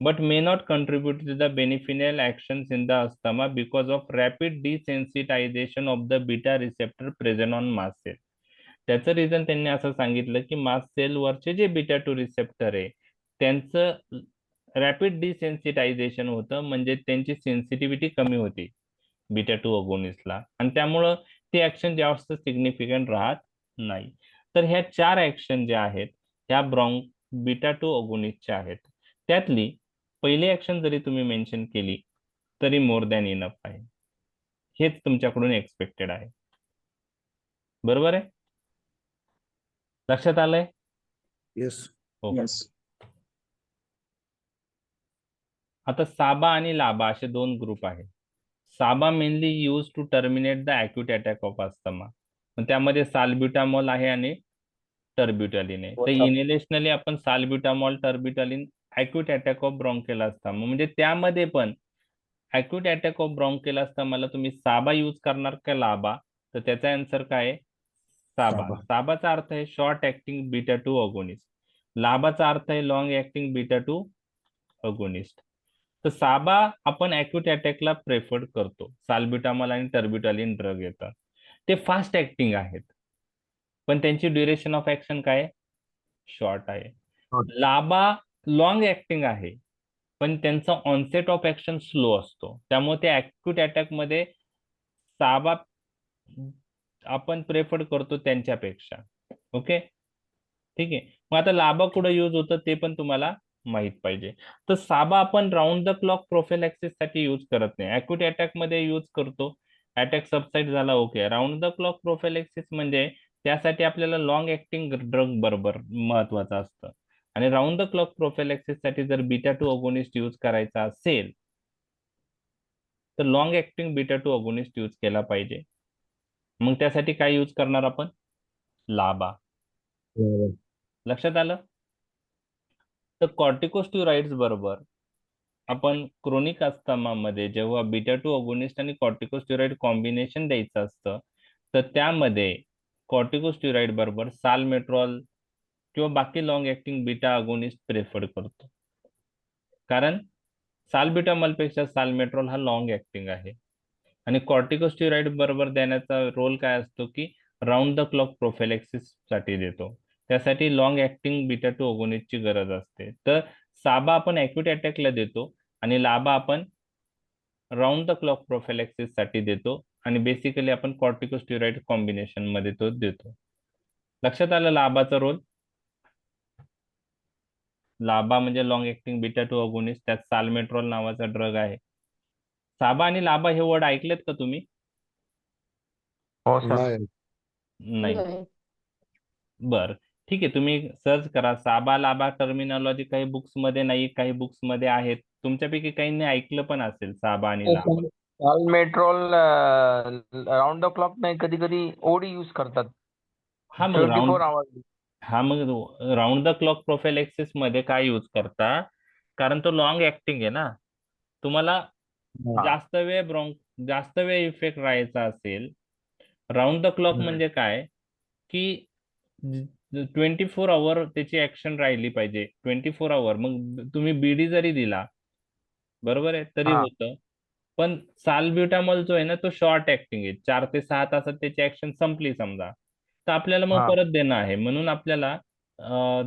[SPEAKER 1] but may not contribute to the beneficial actions in the asthma because of rapid desensitization of the beta receptor present on mast cell. त्याचं reason त्यांनी असं सांगितलं की mast cell वरचे जे beta 2 receptor आहे त्यांचं rapid डिसेन्सिटायझेशन होतं, म्हणजे त्यांची सेन्सिटिव्हिटी कमी होती बीटा 2 अगोनिस्टला, आणि त्यामुळं ती ऍक्शन जास्त सिग्निफिकंट राहत नाही. तर ह्या 4 ऍक्शन ज्या आहेत ह्या बीटा 2 अगोनिस्टच्या आहेत. त्यातली पहिली ऍक्शन जरी तुम्ही मेन्शन केली तरी मोर दॅन इनफ आहे. हेच तुमच्याकडून एक्सपेक्टेड आहे. बरोबर आहे? लक्षात आलंय?
[SPEAKER 5] येस.
[SPEAKER 1] हो.
[SPEAKER 2] येस.
[SPEAKER 1] आता साबा आणि लाबा असे 2 ग्रुप आहेत. SABA mainly use to terminate the acute attack of asthma. त्यामध्ये साल्ब्युटामॉल आहे आणि टर्ब्युटालिन आहे. तर इनहेलेशनली आपण salbutamol terbutaline acute attack of bronchial asthma, म्हणजे त्यामध्ये पण अॅक्यूट अटॅक ऑफ ब्रॉन्कियल अस्थमाला तुम्ही साबा यूज करणार का लाबा? तर त्याचा आन्सर काय आहे? साबा.
[SPEAKER 5] साबा.
[SPEAKER 1] साबाचा अर्थ आहे शॉर्ट ऍक्टिंग बीटा 2 अगोनिस्ट. लाबाचा अर्थ आहे लॉंग ऍक्टिंग बीटा 2 अगोनिस्ट. तर साबा आपण अॅक्यूट अटॅकला प्रेफर्ड करतो. साल्ब्युटामॉल आणि टर्ब्युटालिन ड्रग येतात. ते फास्ट ऍक्टिंग आहेत, पण त्यांची ड्युरेशन ऑफ ऍक्शन काय? शॉर्ट आहे. लाबा लॉंग ऍक्टिंग आहे, पण त्यांचा ऑनसेट ऑफ ऍक्शन स्लो असतो. त्यामुळे ते अॅक्यूट अटॅक मध्ये साबा आपण प्रेफर करतो त्यांच्यापेक्षा. ओके, ठीक आहे. मग आता लाबा कुठं यूज होतं ते पण तुम्हाला माहित पाहिजे. तर साबा आपण राऊंड द क्लॉक प्रोफिलॅक्सिस साठी यूज करत नाही, अॅक्यूट अटॅक मध्ये यूज करतो. अटॅक सबसाइड झाला, okay. Round the clock prophylaxis म्हणजे त्यासाठी आपल्याला लॉंग ऍक्टिंग ड्रग बरोबर महत्वाचं असतं. आणि राऊंड द क्लॉक प्रोफिलॅक्सिस साठी जर बीटा 2 अगोनिस्ट यूज करायचा असेल तर long acting beta 2 agonist use केला पाहिजे. मग त्यासाठी काय यूज करणार आपण? लाबा. लक्षात आलं? तर कॉर्टिकोस्टेरॉइड्स बरोबर आपण क्रोनिक अस्थमा मध्ये जेव्हा बीटा 2 अगोनिस्ट आणि कॉर्टिकोस्टेरॉइड कॉम्बिनेशन द्यायचं असतं, तर त्यामध्ये कॉर्टिकोस्टेरॉइड बरोबर साल्मेट्रॉल किंवा बाकी long acting beta agonist prefer करतो. कारण साल्ब्युटामॉल पेक्षा साल्मेट्रॉल हा लॉंग ऍक्टिंग आहे. आणि कॉर्टिकोस्टेरॉइड बरोबर देण्याचा रोल काय असतो की राऊंड द क्लॉक प्रोफिलॅक्सिस साठी देतो. त्यासाठी लॉंग ऍक्टिंग बीटा 2 अगोनिस्टची गरज असते. तर साबा आपण अॅक्यूट अटॅकला देतो आणि लाबा आपण राऊंड द क्लॉक प्रोफिलॅक्सिस साठी देतो. आणि बेसिकली आपण कॉर्टिकोस्टेरॉइड कॉम्बिनेशन मध्ये तो देतो. लक्षात आलं लाबाचा रोल? लाबा म्हणजे लॉंग ऍक्टिंग बीटा 2 अगोनिस्ट, त्यात साल्मेट्रॉल नावाचा ड्रग आहे. साबा आणि लाबा हे वर्ड ऐकलेत का तुम्ही?
[SPEAKER 3] हो सर.
[SPEAKER 5] नाही.
[SPEAKER 1] नाही. बर, ठीक आहे. तुम्ही सर्च करा. साबा लाबा टर्मिनॉलॉजी काही बुक्स मध्ये नाही, काही बुक्स मध्ये आहेत. तुमच्यापैकी काहींनी ऐकलं पण असेल साबा आणि लाबा.
[SPEAKER 3] साल्मेट्रॉल राऊंड द क्लॉक नाही, कधी कधी ओडी यूज करतात.
[SPEAKER 1] हा मग
[SPEAKER 3] 24 hours.
[SPEAKER 1] Round the clock prophylaxis मध्ये काय यूज करता? कारण तो लॉंग ऍक्टिंग आहे ना. तुम्हाला जास्त वेळ इफेक्ट राहायचा असेल, राऊंड द क्लॉक म्हणजे काय की 24 आवर त्याची ऍक्शन राहिली पाहिजे. 24 आवर. मग तुम्ही बीडी जरी दिला, बरोबर आहे, तरी होतं. पण साल्ब्युटामॉल जो आहे ना तो शॉर्ट ऍक्टिंग आहे. 4 ते 6 तासात त्याची ऍक्शन संपली समजा, तर आपल्याला मग परत देणं आहे. म्हणून आपल्याला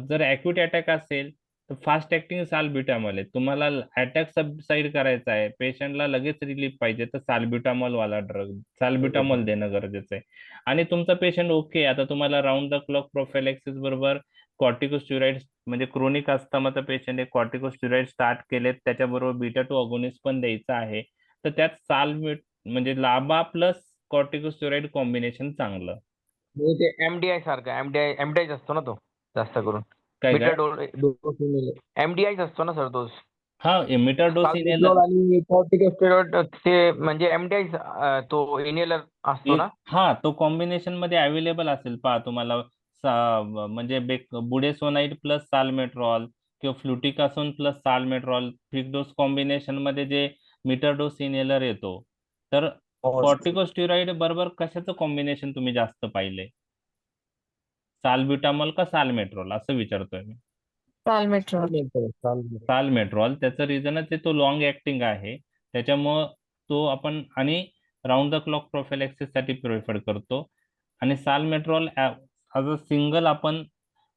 [SPEAKER 1] जर अॅक्यूट अटॅक असेल तर फास्ट ऍक्टिंग साल्ब्युटामॉल आहे. तुम्हाला अटॅक सबसाइड करायचा आहे, पेशंटला लगेच रिलीफ पाहिजे, तर साल्ब्युटामॉल वाला ड्रग साल्ब्युटामॉल देणं गरजेचं आहे. आणि तुमचा पेशंट ओके, आता तुम्हाला राऊंड द क्लॉक प्रोफिलॅक्सिस बरोबर कॉर्टिकोस्टेरॉइड म्हणजे क्रोनिक अस्थमाचा पेशंट आहे, कॉर्टिकोस्टेरॉइड स्टार्ट केलेत, त्याच्याबरोबर बीटा 2 अगोनिस्ट पण द्यायचा आहे. तर त्यात म्हणजे लाबा प्लस कॉर्टिकोस्टेरॉइड कॉम्बिनेशन चांगलं.
[SPEAKER 3] ते एमडीआय सारखं एमडीआय असतो ना तो जास्त करून.
[SPEAKER 1] काय
[SPEAKER 3] एमडीआय असतो ना सर तो.
[SPEAKER 1] हा, इमिटर डोस इनहेलर
[SPEAKER 3] आणि कॉर्टिकोस्टेरॉइड ते म्हणजे एमडीआय तो इनहेलर असतो ना.
[SPEAKER 1] हा, तो कॉम्बिनेशन मध्ये अवेलेबल असेल. पहा, तुम्हाला म्हणजे बुडेसोनाइड प्लस साल्मेट्रॉल किंवा फ्लुटिकासोन प्लस साल्मेट्रॉल फिक्स डोस कॉम्बिनेशन मध्ये जे मीटर डोस इनहेलर येतो, तर
[SPEAKER 2] हो सर.
[SPEAKER 1] कॉर्टिकोस्टेरॉइड बरोबर कशाचं कॉम्बिनेशन तुम्ही जास्त पाहिले? साल्ब्युटामॉल का साल्मेट्रॉल असं विचारतोय मी.
[SPEAKER 4] साल्मेट्रॉल.
[SPEAKER 1] साल्मेट्रॉल त्याचं रिझनच आहे, तो लॉंग ऍक्टिंग आहे, त्याच्यामुळं तो आपण आणि राऊंड द क्लॉक प्रोफिलॅक्सिस साठी प्रिफर करतो. आणि साल्मेट्रॉल ॲज अ सिंगल आपण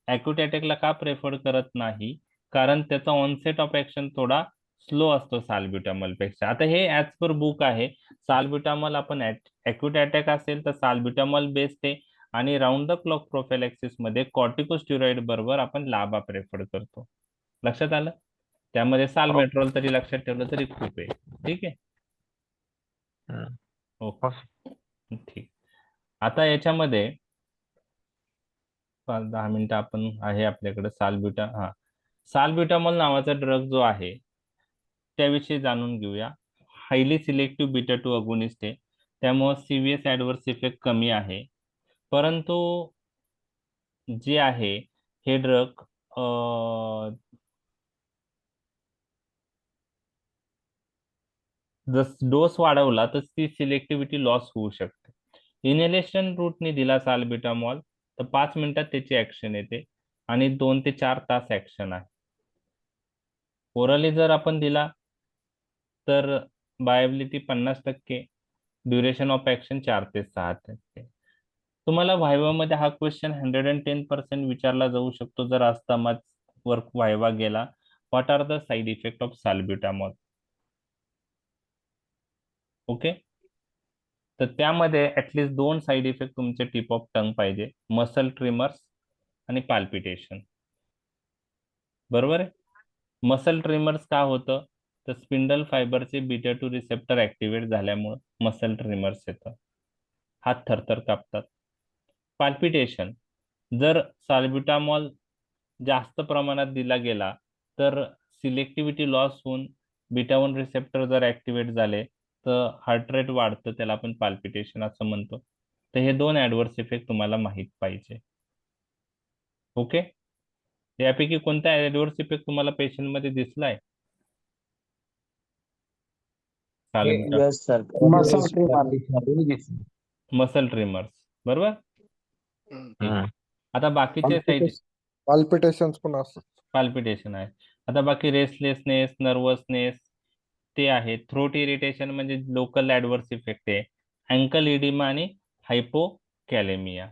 [SPEAKER 1] ॲक्यूट अटॅकला का प्रेफर करत नाही? कारण त्याचा ऑनसेट ऑफ ऍक्शन थोडा स्लो असतो साल्ब्युटामॉल पेक्षा. आता हे ॲज पर बुक आहे, साल्ब्युटामॉल आपण ॲक्यूट अटॅक असेल तर साल्ब्युटामॉल बेस्ट आहे, आणि राऊंड द क्लॉक प्रोफिलॅक्सिस मध्ये कॉर्टिकोस्टेरॉइड बरोबर आपण लाबा प्रेफर करतो. लक्षात आलं? त्यामध्ये साल्मेट्रॉल तरी लक्षात ठेवलं तरी खूप आहे. ठीक आहे. ओके, ठीक. आता याच्यामध्ये 5-10 मिनिटं आपण आहे आपल्याकडे. साल्ब्युटामॉल नावाचा ड्रग जो आहे त्याविषयी जाणून घेऊया. हायली सिलेक्टिव्ह बीटा 2 अगोनिस्ट आहे, त्यामुळे सिव्हिअस ऍडव्हर्स इफेक्ट कमी आहे. परंतु जे आहे हे ड्रग जस डोस वाढवला तर ती सिलेक्टिव्हिटी लॉस होऊ शकते. इनहेलेशन रूटने दिला साल्ब्युटामॉल तर 5 मिनिटात त्याची ऍक्शन येते आणि 2 ते 4 तास ऍक्शन आहे. ओरली जर आपण दिला तर बायबिलिटी 50%, ड्युरेशन ऑफ ऍक्शन 4 ते 6 तुम्हाला व्हायवा मध्ये हा क्वेश्चन 110% विचारला जाऊ शकतो जर अस्थमाच वर व्हायवा गेला. What are the side effect of salbutamol? Okay, तर त्यामध्ये ऍटलीस्ट 2 साइड इफेक्ट तुमचे टिप ऑफ टंग पाहिजे, मसल ट्रिमर्स आणि पाल्पिटेशन. बरोबर आहे. मसल ट्रिमर्स का होतं? तर स्पिंडल फायबरचे बीटा 2 रिसेप्टर ऍक्टिव्हेट झाल्यामुळे मसल ट्रिमर्स येतं, हात थरथर कापतात. पाल्पिटेशन, जर साल्ब्युटामॉल जास्त प्रमाणात दिला गेला तर सिलेक्टिव्हिटी लॉस होऊन बीटा 1 रिसेप्टर जर ऍक्टिव्हेट झाले तर हार्ट रेट वाढतं, त्याला आपण पाल्पिटेशन असं म्हणतो. तर हे 2 ऍडव्हर्स इफेक्ट तुम्हाला माहित पाहिजे. ओके, यापैकी कोणता ऍडव्हर्स इफेक्ट तुम्हाला पेशंट मध्ये दिसलाय?
[SPEAKER 2] Yes sir.
[SPEAKER 1] मसल ट्रिमर्स, बरोबर. ठीक. आता बाकीचे साईड
[SPEAKER 5] पाल्पिटेशन्स पण असतात.
[SPEAKER 1] पाल्पिटेशन आहे. आता बाकी रेस्टलेसनेस, नर्वसनेस ते आहे. थ्रोट इरिटेशन म्हणजे लोकल ऍडव्हर्स इफेक्ट आहे. अँकल इडिमा आणि हायपोकॅलेमिया.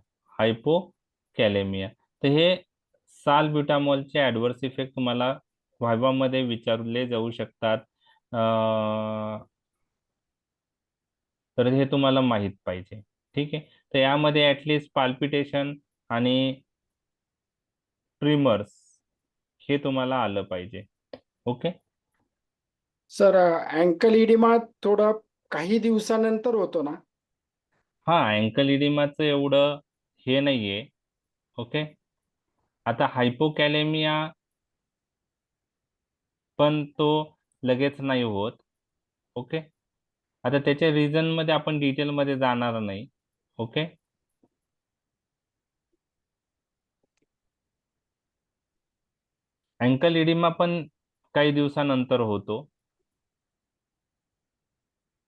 [SPEAKER 1] तर हे साल्ब्युटामॉलचे ऍडव्हर्स इफेक्ट तुम्हाला व्हायवा मध्ये विचारले जाऊ शकतात. तर हे तुम्हाला माहित पाहिजे. ठीक आहे. तर यामध्ये ऍटलिस्ट पाल्पिटेशन आणि ट्रिमर्स हे तुम्हाला आलं पाहिजे. ओके.
[SPEAKER 6] सर अँकल इडिमा थोडं काही दिवसानंतर होतो ना?
[SPEAKER 1] हा, अँकल इडिमाचं एवढं हे नाहीये. ओके. आता हायपोकॅलेमिया पण तो लगेच नाही होत. ओके. आता त्याच्या रिझन मध्ये आपण डिटेल मध्ये जाणार नाही. ओके. अँकल इडिमा पण काही दिवसानंतर होतो.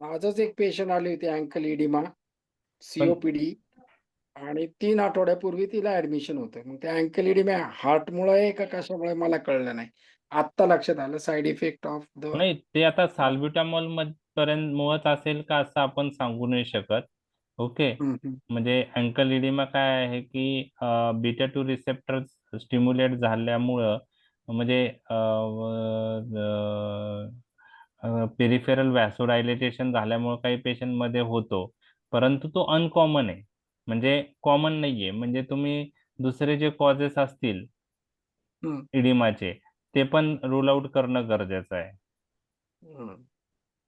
[SPEAKER 6] आजच एक पेशंट आली होती अँकल इडिमा, सीओपीडी, आणि 3 आठवड्यापूर्वी तिला ऍडमिशन होतं. मग त्या अँकल इडिमा हार्टमुळे आहे का कशामुळे मला कळलं नाही. आत्ता लक्षात आलं साइड इफेक्ट ऑफ द.
[SPEAKER 1] नाही, ते आता साल्ब्युटामॉल पर्यंत मुळात असेल का असं आपण सांगू नाही शकत. ओके. म्हणजे अँकल इडिमा काय आहे की बीटा 2 रिसेप्टर स्टिम्युलेट झाल्यामुळं म्हणजे पेरिफेरल व्हॅसोडायलेटेशन झाल्यामुळे काही पेशंट मध्ये होतो, परंतु तो अनकॉमन आहे, म्हणजे कॉमन नाहीये. म्हणजे तुम्ही दुसरे जे कॉजेस असतील इडिमाचे ते पण रूल आउट करणं गरजेचं आहे.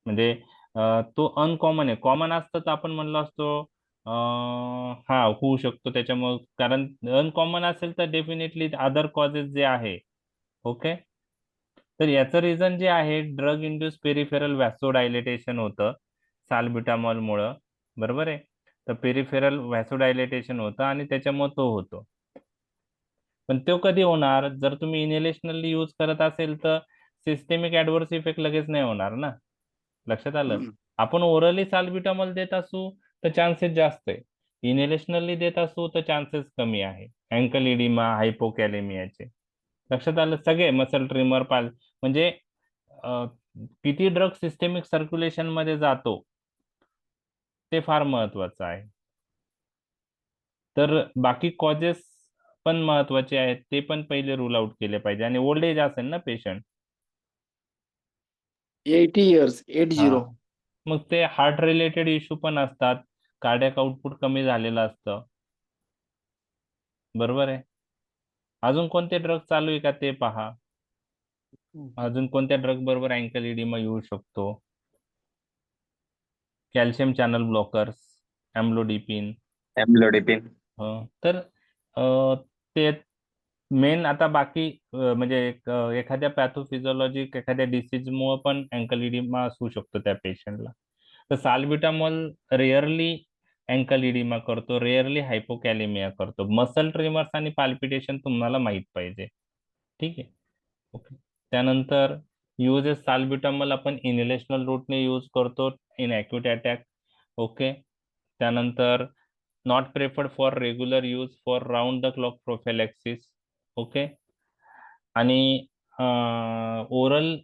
[SPEAKER 1] म्हणजे तो अनकॉमन आहे. कॉमन असतं तर आपण म्हणलो असतो हा होऊ शकतो त्याच्यामुळे, कारण अनकॉमन असेल तर डेफिनेटली अदर कॉजेस जे आहे. ओके. तर याचं रिझन जे आहे ड्रग इंड्यूस पेरिफेरल व्हॅसोडायलेटेशन होतं साल्ब्युटामॉलमुळं. बरोबर आहे. तर पेरिफेरल व्हॅसोडायलेटेशन होतं आणि त्याच्यामुळे तो होतो. पण तो कधी होणार, जर तुम्ही इनहेलेशनली यूज करत असेल तर सिस्टेमिक ऍडव्हर्स इफेक्ट लगेच नाही होणार ना. लक्षात आलं.
[SPEAKER 6] हम्म.
[SPEAKER 1] आपण ओरली साल्बिटामॉल देत असू तर चान्सेस जास्त आहे, इनहेलेशनली देत असू तर चान्सेस कमी आहे अँकल इडिमा हायपोकॅलेमियाचे. लक्षात आलं. सगळे मसल ट्रिमर म्हणजे किती ड्रग सिस्टेमिक सर्क्युलेशन मध्ये जातो ते फार महत्वाचं आहे. तर बाकी कॉजेस पण महत्वाचे आहेत, ते पण पहिले रूल आउट केले पाहिजे. आणि ओल्ड एज असेल ना पेशंट,
[SPEAKER 6] 80 years, 80.
[SPEAKER 1] मग ते हार्ट रिलेटेड इश्यू पण असतात, कार्डियक आउटपुट कमी झालेलं असतं. बरोबर आहे. अजून कोणते ड्रग चालू आहे का ते पहा. अजून कोणत्या ड्रग बरोबर अँकल इडिमा येऊ शकतो. Calcium channel blockers, amlodipine.
[SPEAKER 3] Amlodipine.
[SPEAKER 1] तर ते मेन आता बाकी म्हणजे एखाद्या पॅथोफिजिओलॉजिक एखाद्या डिसीजमुळे पण अँकल इडिमा असू शकतो त्या पेशंटला. तर साल्बिटामॉल रेअरली अँकल इडिमा करतो, रेअरली हायपोकॅलेमिया करतो. मसल ट्रिमर्स आणि पाल्पिटेशन तुम्हाला माहित पाहिजे. ठीक आहे. ओके. त्यानंतर युजेस साल्बिटामॉल आपण इनहेलेशनल रूटने यूज करतो इन अॅक्यूट अटॅक. ओके. त्यानंतर not preferred for regular use for round the clock prophylaxis. Okay. आणि ओरल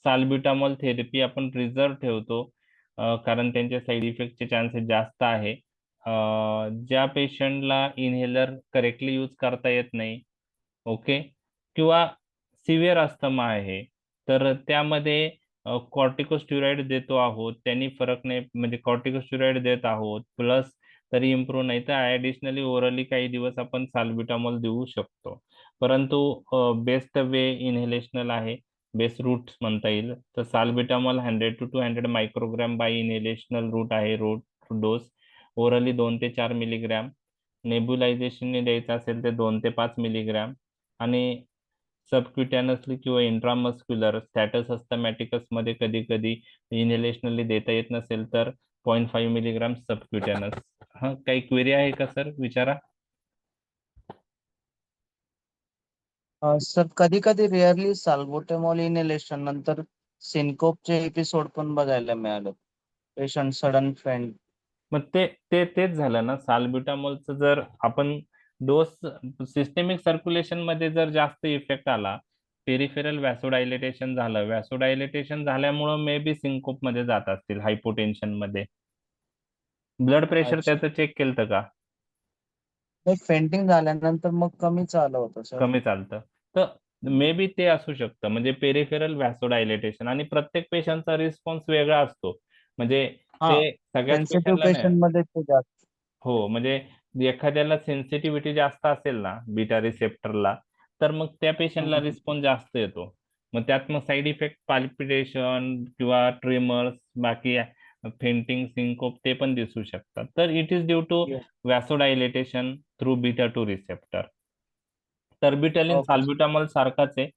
[SPEAKER 1] साल्ब्युटामॉल थेरपी आपण रिझर्व ठेवतो, कारण त्यांचे साईड इफेक्टचे चान्सेस जास्त आहे. ज्या पेशंटला इनहेलर करेक्टली यूज करता येत नाही, ओके, किंवा सिव्हिअर अस्थमा आहे, तर त्यामध्ये कॉर्टिकोस्टेरॉइड देतो आहोत, त्यांनी फरक नाही, म्हणजे कॉर्टिकोस्टेरॉइड देत आहोत प्लस तरी इम्प्रूव्ह नाही, तर ऍडिशनली ओरली काही दिवस आपण साल्ब्युटामॉल देऊ शकतो. परंतु बेस्ट वे इनहेलेशनल आहे, बेस्ट रूट म्हणता येईल. तर salbutamol 100 to 200 microgram by inhalational route आहे रूट डोस. ओरली 2 ते 4 मिलीग्रॅम. नेब्युलायझेशनने द्यायचं असेल तर 2 ते 5 मिलीग्रॅम. आणि सबक्युटॅनसली किंवा इंट्रामस्क्युलर स्टॅटस अस्थमॅटिकस मध्ये कधी कधी इनहेलेशनली देता येत नसेल तर 0.5 मिलीग्राम सबक्युटॅनस. हा, काही क्वेरी आहे का सर? विचारा.
[SPEAKER 2] सर कधी कधी रिअरली साल्बुटामॉल इनहेलेशन नंतर सिनकोपचे एपिसोड पण बघायला मिळाले. Patient sudden faint.
[SPEAKER 1] मग तेच झालं ना. साल्ब्युटामॉलचं जर आपण डोस सिस्टेमिक सर्क्युलेशन मध्ये जर जास्त इफेक्ट आला, पेरिफेरल व्हॅसोडायलेटेशन झालं, व्हॅसोडायलेटेशन झाल्यामुळं मे बी सिंकोप मध्ये जात असतील, हायपोटेन्शन मध्ये. ब्लड प्रेशर
[SPEAKER 2] अच्छा.
[SPEAKER 1] त्याचं चेक केलं का?
[SPEAKER 2] फेंटिंग झाल्यानंतर मग कमी चालू होतं सर.
[SPEAKER 1] कमी चालतं. तर मे बी ते असू शकतं, म्हणजे पेरिफेरल व्हॅसोडायलेटेशन. आणि प्रत्येक पेशंटचा रिस्पॉन्स वेगळा असतो, म्हणजे
[SPEAKER 2] हा,
[SPEAKER 1] ते सगळ्याच
[SPEAKER 2] सेन्सिटिव्ह
[SPEAKER 1] पेशंटला नाही.
[SPEAKER 2] पेशंट मध्ये ते जास्त.
[SPEAKER 1] हो, म्हणजे एखाद्याला सेन्सिटिव्हिटी जास्त असेल ना बीटा रिसेप्टरला, तर मग त्या पेशंटला रिस्पॉन्स जास्त येतो. मग त्यात मग साईड इफेक्ट पाल्पिटेशन किंवा ट्रिमर्स, बाकी फेंटिंग, सिंकोप ते पण दिसू शकतात. तर it is due to
[SPEAKER 2] Yes.
[SPEAKER 1] Vasodilatation through beta 2 receptor. Terbutaline
[SPEAKER 2] Okay.
[SPEAKER 1] Salbutamol सारखाच आहे.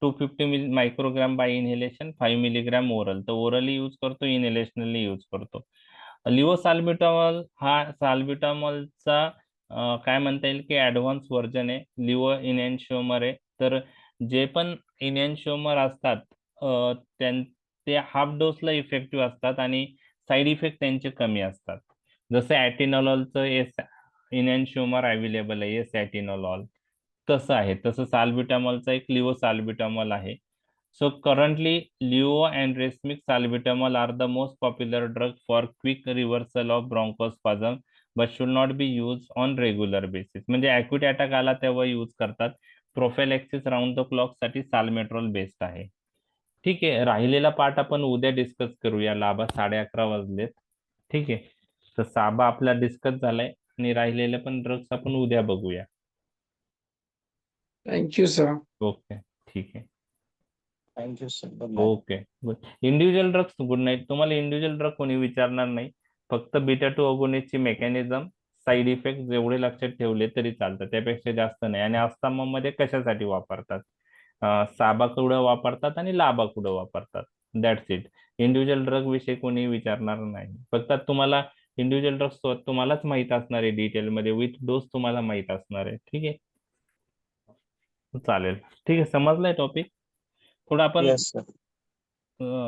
[SPEAKER 1] 250 microgram by inhalation, 5 milligram oral. तर ओरली यूज करतो, इनहेलेशनली यूज करतो. लिओसाल्ब्युटामॉल हा साल्ब्युटामॉलचा काय म्हणता येईल की ऍडव्हान्स व्हर्जन आहे. लिओ इनॅन्शिओमर आहे. तर जे पण इनॅन्शिओमर असतात ते हाफ डोसला इफेक्टिव्ह असतात आणि साईड इफेक्ट त्यांचे कमी असतात. जसं ॲटिनॉलचं एस इनॅन्शिओमर अवेलेबल आहे, एस ॲटिनॉलॉल, तसं आहे. तसं साल्ब्युटामॉलचा एक लिओ साल्ब्युटामॉल आहे. So currently, Leo and Resmic salbutamol are the most popular drug for quick reversal of bronchospasm, but should not be used on regular basis. म्हणजे अॅक्यूट अटॅक आला तेव्हा यूज करतात. प्रोफेलॅक्सिस राऊंड द क्लॉक साठी साल्मेट्रोल best आहे. ठीक आहे. राहिलेला part आपण उद्या डिस्कस करूया. लाभा 11:30 वाजलेत. ठीक आहे. तर साबा आपला डिस्कस झालाय आणि राहिलेले पण ड्रग्स आपण उद्या बघूया.
[SPEAKER 6] Thank you sir.
[SPEAKER 1] ओके, ठीक आहे.
[SPEAKER 2] Thank you sir.
[SPEAKER 1] Okay, good. Individual drugs, good night. तुम्हाला इंडिव्हिज्युअल ड्रग कोणी विचारणार नाही. फक्त बीटा 2 अगोनिस्टची मेकॅनिझम, साईड इफेक्ट जेवढे लक्षात ठेवले तरी चालतं, त्यापेक्षा जास्त नाही. आणि अस्थमा मध्ये कशासाठी वापरतात, साबा कुठं वापरतात आणि लाबा कुठं वापरतात, दॅट्स इट. इंडिव्हिज्युअल ड्रग विषयी कोणी विचारणार नाही. फक्त तुम्हाला इंडिव्हिज्युअल ड्रग्स तुम्हालाच माहित असणार आहे डिटेल मध्ये, विथ डोस तुम्हाला माहित असणार आहे. ठीक आहे. चालेल. ठीक आहे, समजलाय टॉपिक. थोडं आपण
[SPEAKER 2] येस सर.